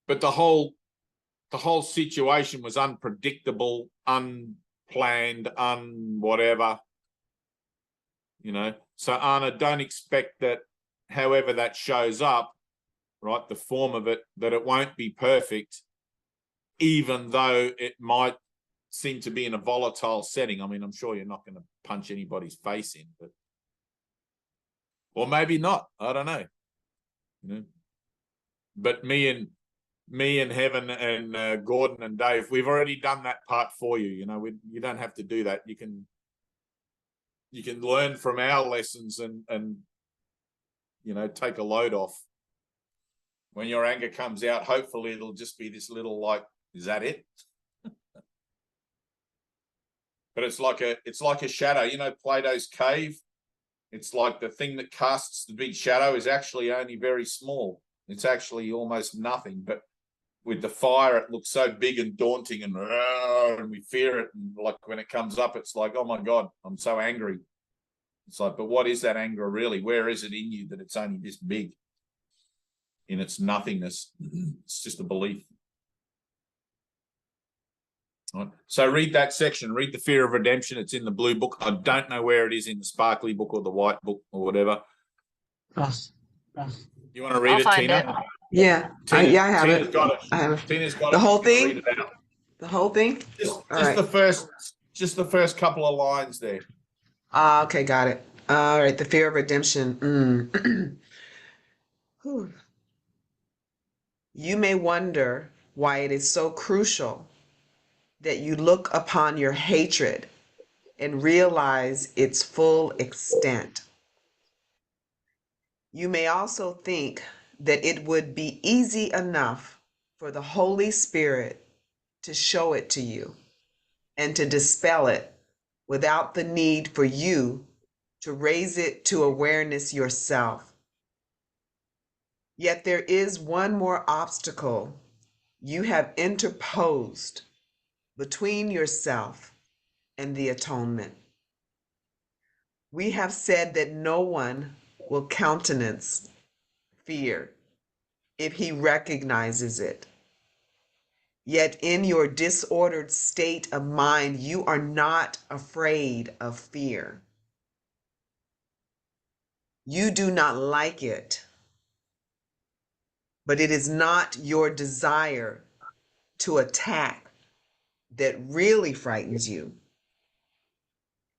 but the whole situation was unpredictable, unplanned, whatever, you know. So Anna, don't expect that however that shows up, right, the form of it, that it won't be perfect, even though it might seem to be in a volatile setting. I mean, I'm sure you're not going to punch anybody's face in, but, or maybe not, I don't know, you know. But me and Heaven and Gordon and Dave, we've already done that part for you. You know, you don't have to do that. You can learn from our lessons and you know, take a load off. When your anger comes out, hopefully it'll just be this little like, is that it? But it's like a shadow. You know, Plato's cave. It's like the thing that casts the big shadow is actually only very small. It's actually almost nothing, but with the fire, it looks so big and daunting, and we fear it. And like when it comes up, it's like, oh my God, I'm so angry. It's like, but what is that anger really? Where is it in you that it's only this big in its nothingness? It's just a belief. Right. So read that section, read the Fear of Redemption. It's in the blue book. I don't know where it is in the sparkly book or the white book or whatever. You want to read I'll it, find Tina? it. Yeah, I have Tina's it. got it. I have it. Tina's got The it. whole You can thing? read it out. The whole thing? Just right. the first couple of lines there. Okay, got it. All right, the fear of redemption. Whew. You may wonder why it is so crucial that you look upon your hatred and realize its full extent. You may also think that it would be easy enough for the Holy Spirit to show it to you and to dispel it without the need for you to raise it to awareness yourself. Yet there is one more obstacle you have interposed between yourself and the atonement. We have said that no one will countenance fear if he recognizes it. Yet in your disordered state of mind, you are not afraid of fear. You do not like it, but it is not your desire to attack that really frightens you.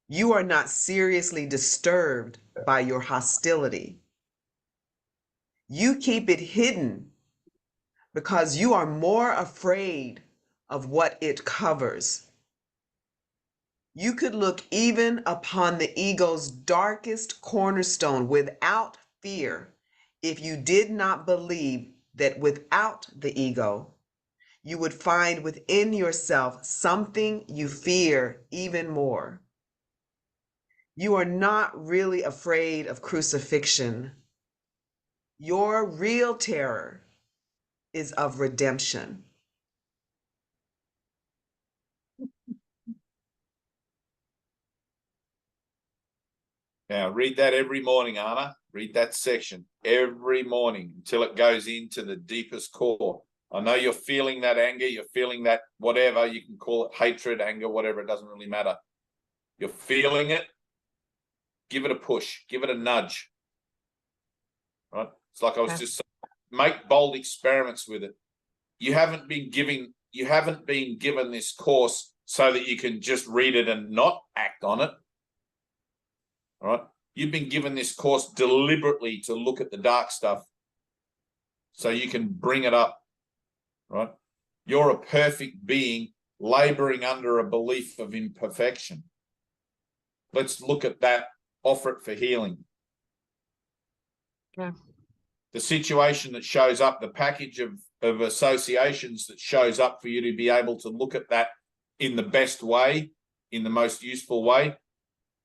You are not seriously disturbed by your hostility. You keep it hidden because you are more afraid of what it covers. You could look even upon the ego's darkest cornerstone without fear if you did not believe that without the ego, you would find within yourself something you fear even more. You are not really afraid of crucifixion. Your real terror is of redemption. Now, read that every morning, Anna. Read that section every morning until it goes into the deepest core. I know you're feeling that anger. You're feeling that whatever. You can call it hatred, anger, whatever. It doesn't really matter. You're feeling it. Give it a push. Give it a nudge. Right? It's like I was just saying, make bold experiments with it. You haven't been given this course so that you can just read it and not act on it. All right. You've been given this course deliberately to look at the dark stuff so you can bring it up, right? You're a perfect being laboring under a belief of imperfection. Let's look at that, offer it for healing. Okay. The situation that shows up, the package of associations that shows up for you to be able to look at that in the best way, in the most useful way.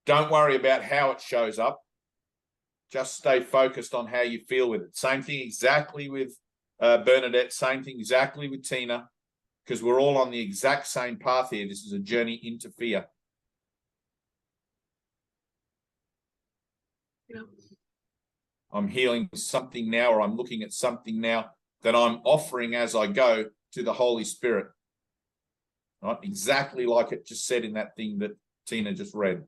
Don't worry about how it shows up. Just stay focused on how you feel with it. Same thing exactly with Bernadette, same thing exactly with Tina, because we're all on the exact same path here. This is a journey into fear. Yeah. I'm healing something now, or I'm looking at something now that I'm offering as I go to the Holy Spirit. Right? Exactly like it just said in that thing that Tina just read.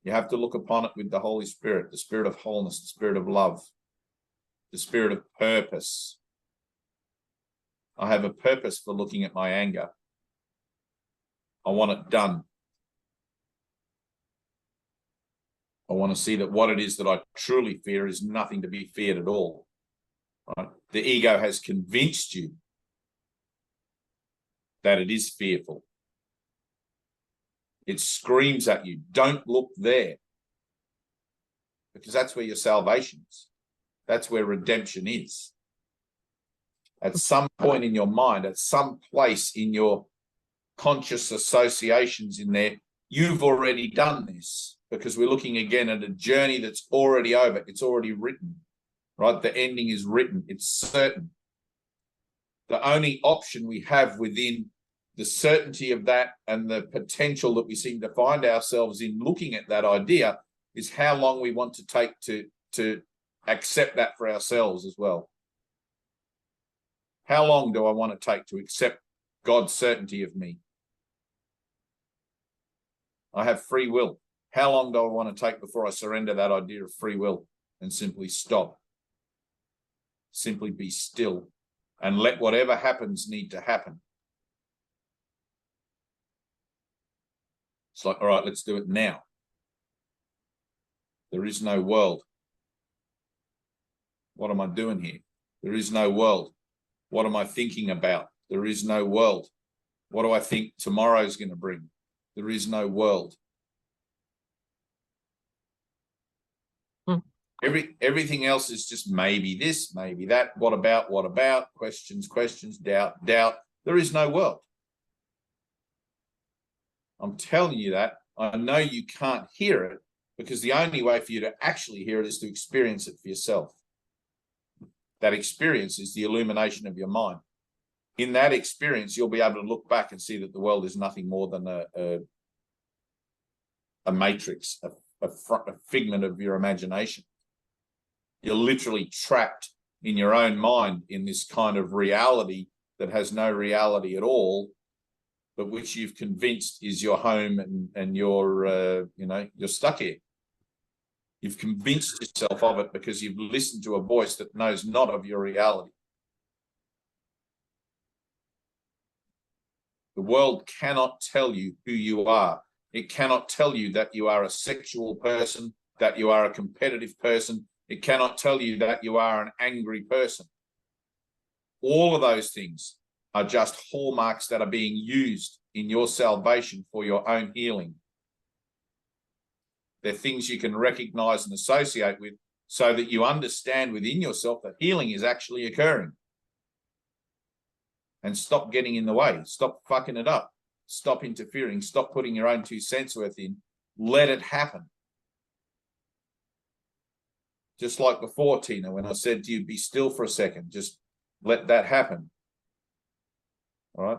You have to look upon it with the Holy Spirit, the spirit of wholeness, the spirit of love, the spirit of purpose. I have a purpose for looking at my anger. I want it done. I want to see that what it is that I truly fear is nothing to be feared at all. Right? The ego has convinced you that it is fearful. It screams at you, don't look there. Because that's where your salvation is. That's where redemption is. At some point in your mind, at some place in your conscious associations in there, you've already done this, because we're looking again at a journey that's already over. It's already written, right? The ending is written. It's certain. The only option we have within the certainty of that and the potential that we seem to find ourselves in looking at that idea is how long we want to take to accept that for ourselves as well. How long do I want to take to accept God's certainty of me? I have free will. How long do I want to take before I surrender that idea of free will and simply stop? Simply be still and let whatever happens need to happen. It's like, all right, let's do it now. There is no world. What am I doing here? There is no world. What am I thinking about? There is no world. What do I think tomorrow is going to bring? There is no world. Everything else is just maybe this, maybe that. What about? Questions, doubt. There is no world. I'm telling you that. I know you can't hear it, because the only way for you to actually hear it is to experience it for yourself. That experience is the illumination of your mind. In that experience, you'll be able to look back and see that the world is nothing more than a matrix, a figment of your imagination. You're literally trapped in your own mind in this kind of reality that has no reality at all, but which you've convinced is your home, and you're stuck here. You've convinced yourself of it because you've listened to a voice that knows not of your reality. The world cannot tell you who you are. It cannot tell you that you are a sexual person, that you are a competitive person. It cannot tell you that you are an angry person. All of those things are just hallmarks that are being used in your salvation for your own healing. They're things you can recognize and associate with so that you understand within yourself that healing is actually occurring. And stop getting in the way. Stop fucking it up. Stop interfering. Stop putting your own 2 cents worth in. Let it happen. Just like before, Tina, when I said to you, be still for a second. Just let that happen. All right?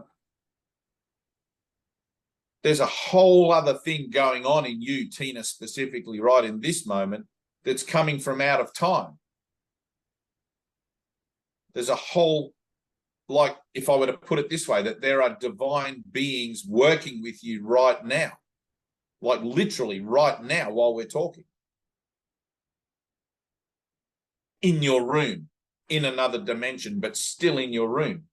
There's a whole other thing going on in you, Tina, specifically right in this moment, that's coming from out of time. There's a whole, like, if I were to put it this way, that there are divine beings working with you right now, like literally right now while we're talking. In your room, in another dimension, but still in your room,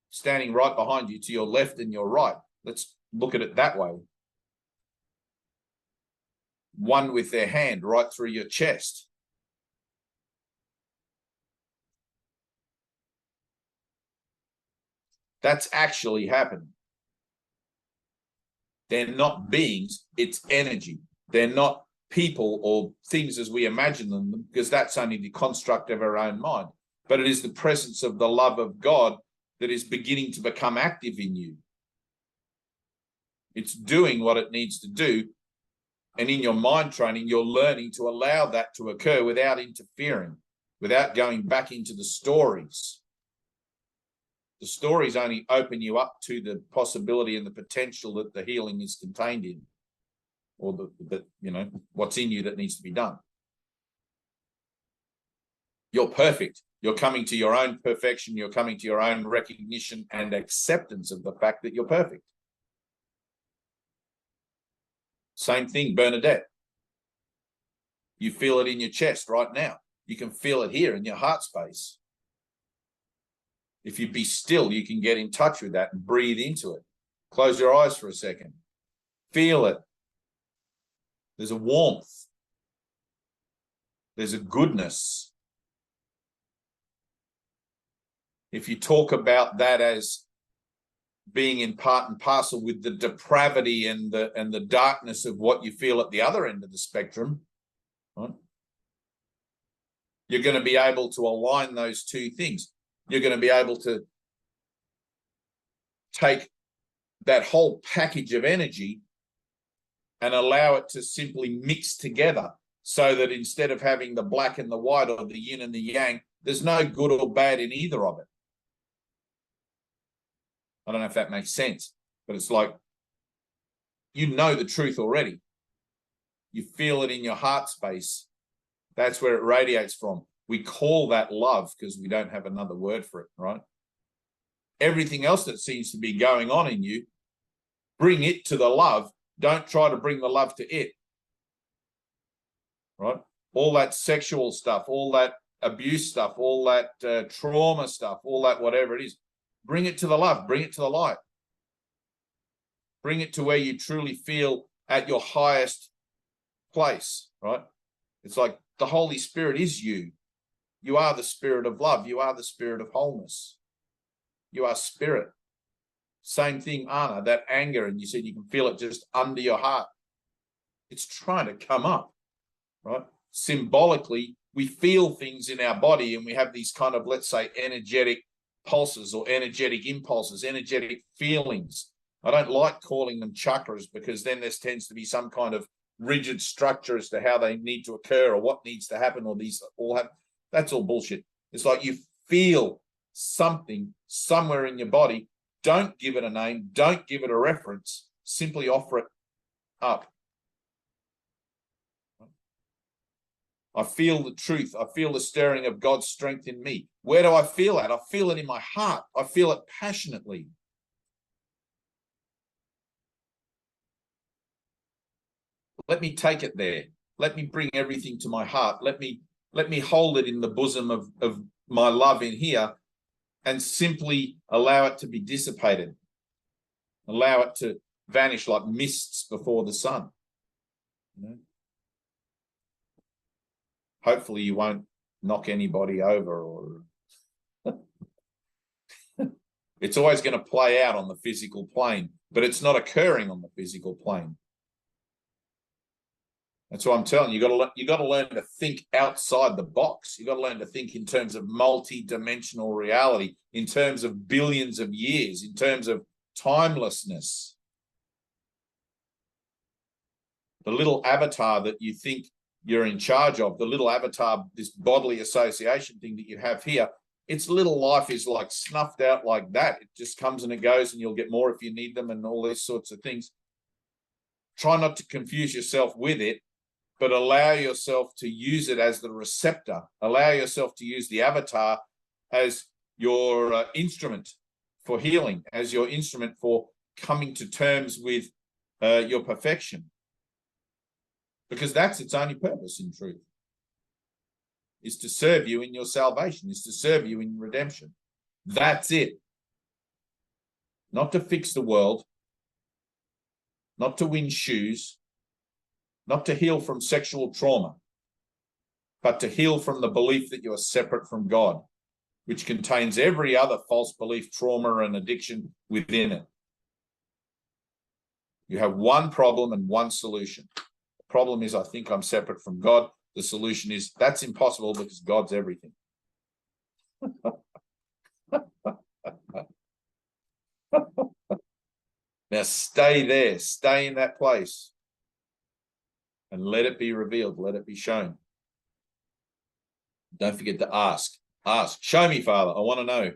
standing right behind you to your left and your right. Let's look at it that way. One with their hand right through your chest. That's actually happening. They're not beings, it's energy. They're not people or things as we imagine them, because that's only the construct of our own mind. But it is the presence of the love of God that is beginning to become active in you. It's doing what it needs to do. And in your mind training, you're learning to allow that to occur without interfering, without going back into the stories. The stories only open you up to the possibility and the potential that the healing is contained in, or the you know, what's in you that needs to be done. You're perfect. You're coming to your own perfection. You're coming to your own recognition and acceptance of the fact that you're perfect. Same thing, Bernadette. You feel it in your chest right now. You can feel it here in your heart space. If you be still, you can get in touch with that and breathe into it. Close your eyes for a second. Feel it. There's a warmth. There's a goodness. If you talk about that as being in part and parcel with the depravity and the darkness of what you feel at the other end of the spectrum, right? You're going to be able to align those two things. You're going to be able to take that whole package of energy and allow it to simply mix together, so that instead of having the black and the white or the yin and the yang, there's no good or bad in either of it. I don't know if that makes sense, but it's like, you know the truth already. You feel it in your heart space. That's where it radiates from. We call that love because we don't have another word for it, right? Everything else that seems to be going on in you, bring it to the love. Don't try to bring the love to it, right? All that sexual stuff, all that abuse stuff, all that trauma stuff, all that whatever it is, bring it to the love, bring it to the light. Bring it to where you truly feel at your highest place, right? It's like the Holy Spirit is you. You are the spirit of love. You are the spirit of wholeness. You are spirit. Same thing, Anna, that anger, and you said you can feel it just under your heart. It's trying to come up, right? Symbolically, we feel things in our body, and we have these kind of, let's say, energetic pulses or energetic impulses, energetic feelings. I don't like calling them chakras, because then there tends to be some kind of rigid structure as to how they need to occur or what needs to happen, or these all have. That's all bullshit. It's like you feel something somewhere in your body. Don't give it a name. Don't give it a reference. Simply offer it up. I feel the truth. I feel the stirring of God's strength in me. Where do I feel that? I feel it in my heart. I feel it passionately. Let me take it there. Let me bring everything to my heart. Let me hold it in the bosom of my love in here, and simply allow it to be dissipated. Allow it to vanish like mists before the sun. You know? Hopefully you won't knock anybody over, or it's always going to play out on the physical plane, but it's not occurring on the physical plane. That's what I'm telling you. You got to learn to think outside the box. You got to learn to think in terms of multi-dimensional reality, in terms of billions of years, in terms of timelessness. The little avatar that you think you're in charge of, the little avatar, this bodily association thing that you have here, its little life is like snuffed out like that. It just comes and it goes, and you'll get more if you need them and all these sorts of things. Try not to confuse yourself with it, but allow yourself to use it as the receptor. Allow yourself to use the avatar as your instrument for healing, as your instrument for coming to terms with your perfection. Because that's its only purpose, in truth, is to serve you in your salvation, is to serve you in redemption. That's it. Not to fix the world, not to win shoes, not to heal from sexual trauma, but to heal from the belief that you are separate from God. which contains every other false belief, trauma, and addiction within it. You have one problem and one solution. The problem is, I think I'm separate from God. The solution is, that's impossible because God's everything. Now stay there, stay in that place, and let it be revealed, let it be shown. Don't forget to ask. Ask. Show me, Father. I want to know.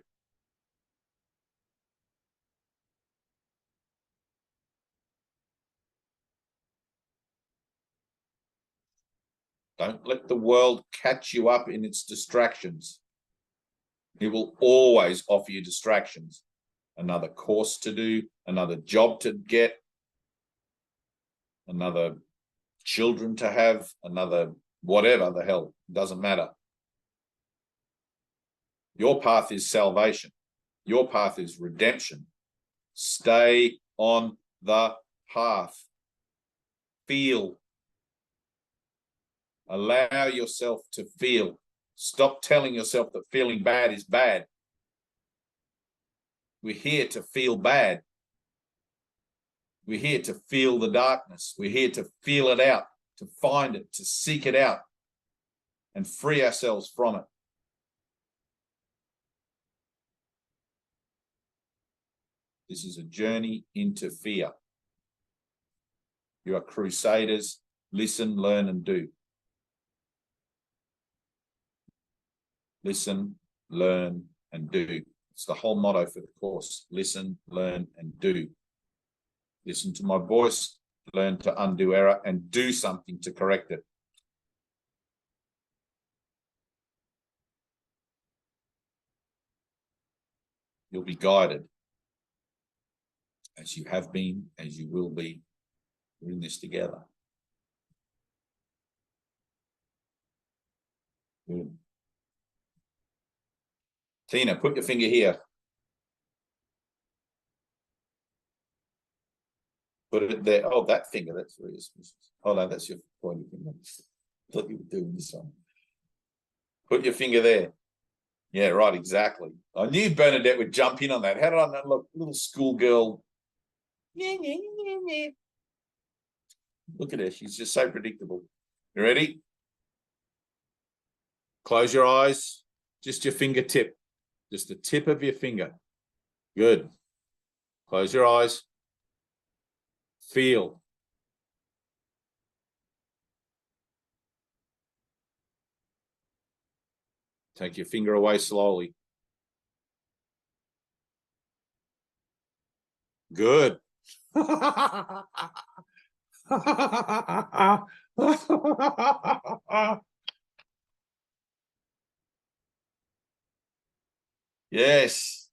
Don't let the world catch you up in its distractions. It will always offer you distractions. Another course to do, another job to get, another children to have, another whatever the hell, doesn't matter. Your path is salvation. Your path is redemption. Stay on the path. Feel. Allow yourself to feel. Stop telling yourself that feeling bad is bad. We're here to feel bad. We're here to feel the darkness. We're here to feel it out, to find it, to seek it out, and free ourselves from it. This is a journey into fear. You are crusaders. Listen, learn, and do. Listen, learn, and do. It's the whole motto for the course. Listen, learn, and do. Listen to my voice, learn to undo error, and do something to correct it. You'll be guided, as you have been, as you will be. We're in this together. Good. Tina, put your finger here. Put it there. Oh, that finger. That's very suspicious. Oh, no, that's your pointing finger. I thought you were doing this one. Put your finger there. Yeah, right, exactly. I knew Bernadette would jump in on that. How did I know? Look, little schoolgirl. Look at her. She's just so predictable. You ready? Close your eyes. Just your fingertip. Just the tip of your finger. Good. Close your eyes. Feel. Take your finger away slowly. Good. Yes.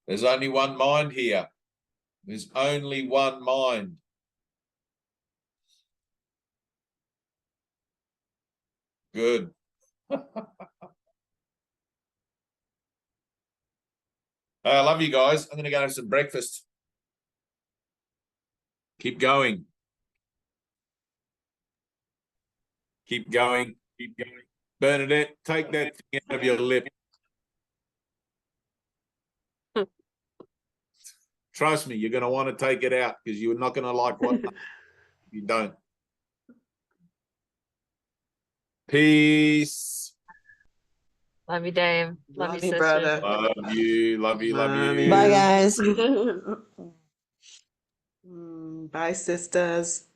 There's only one mind here. There's only one mind. Good. I love you guys. I'm going to go have some breakfast. Keep going. Keep going. Keep going. Bernadette, take that thing out of your lip. Trust me, you're going to want to take it out because you're not going to like what you don't. Peace. Love you, Dave. Love you, sisters. brother. Love you. Love you. Love you. Bye, guys. Bye, sisters.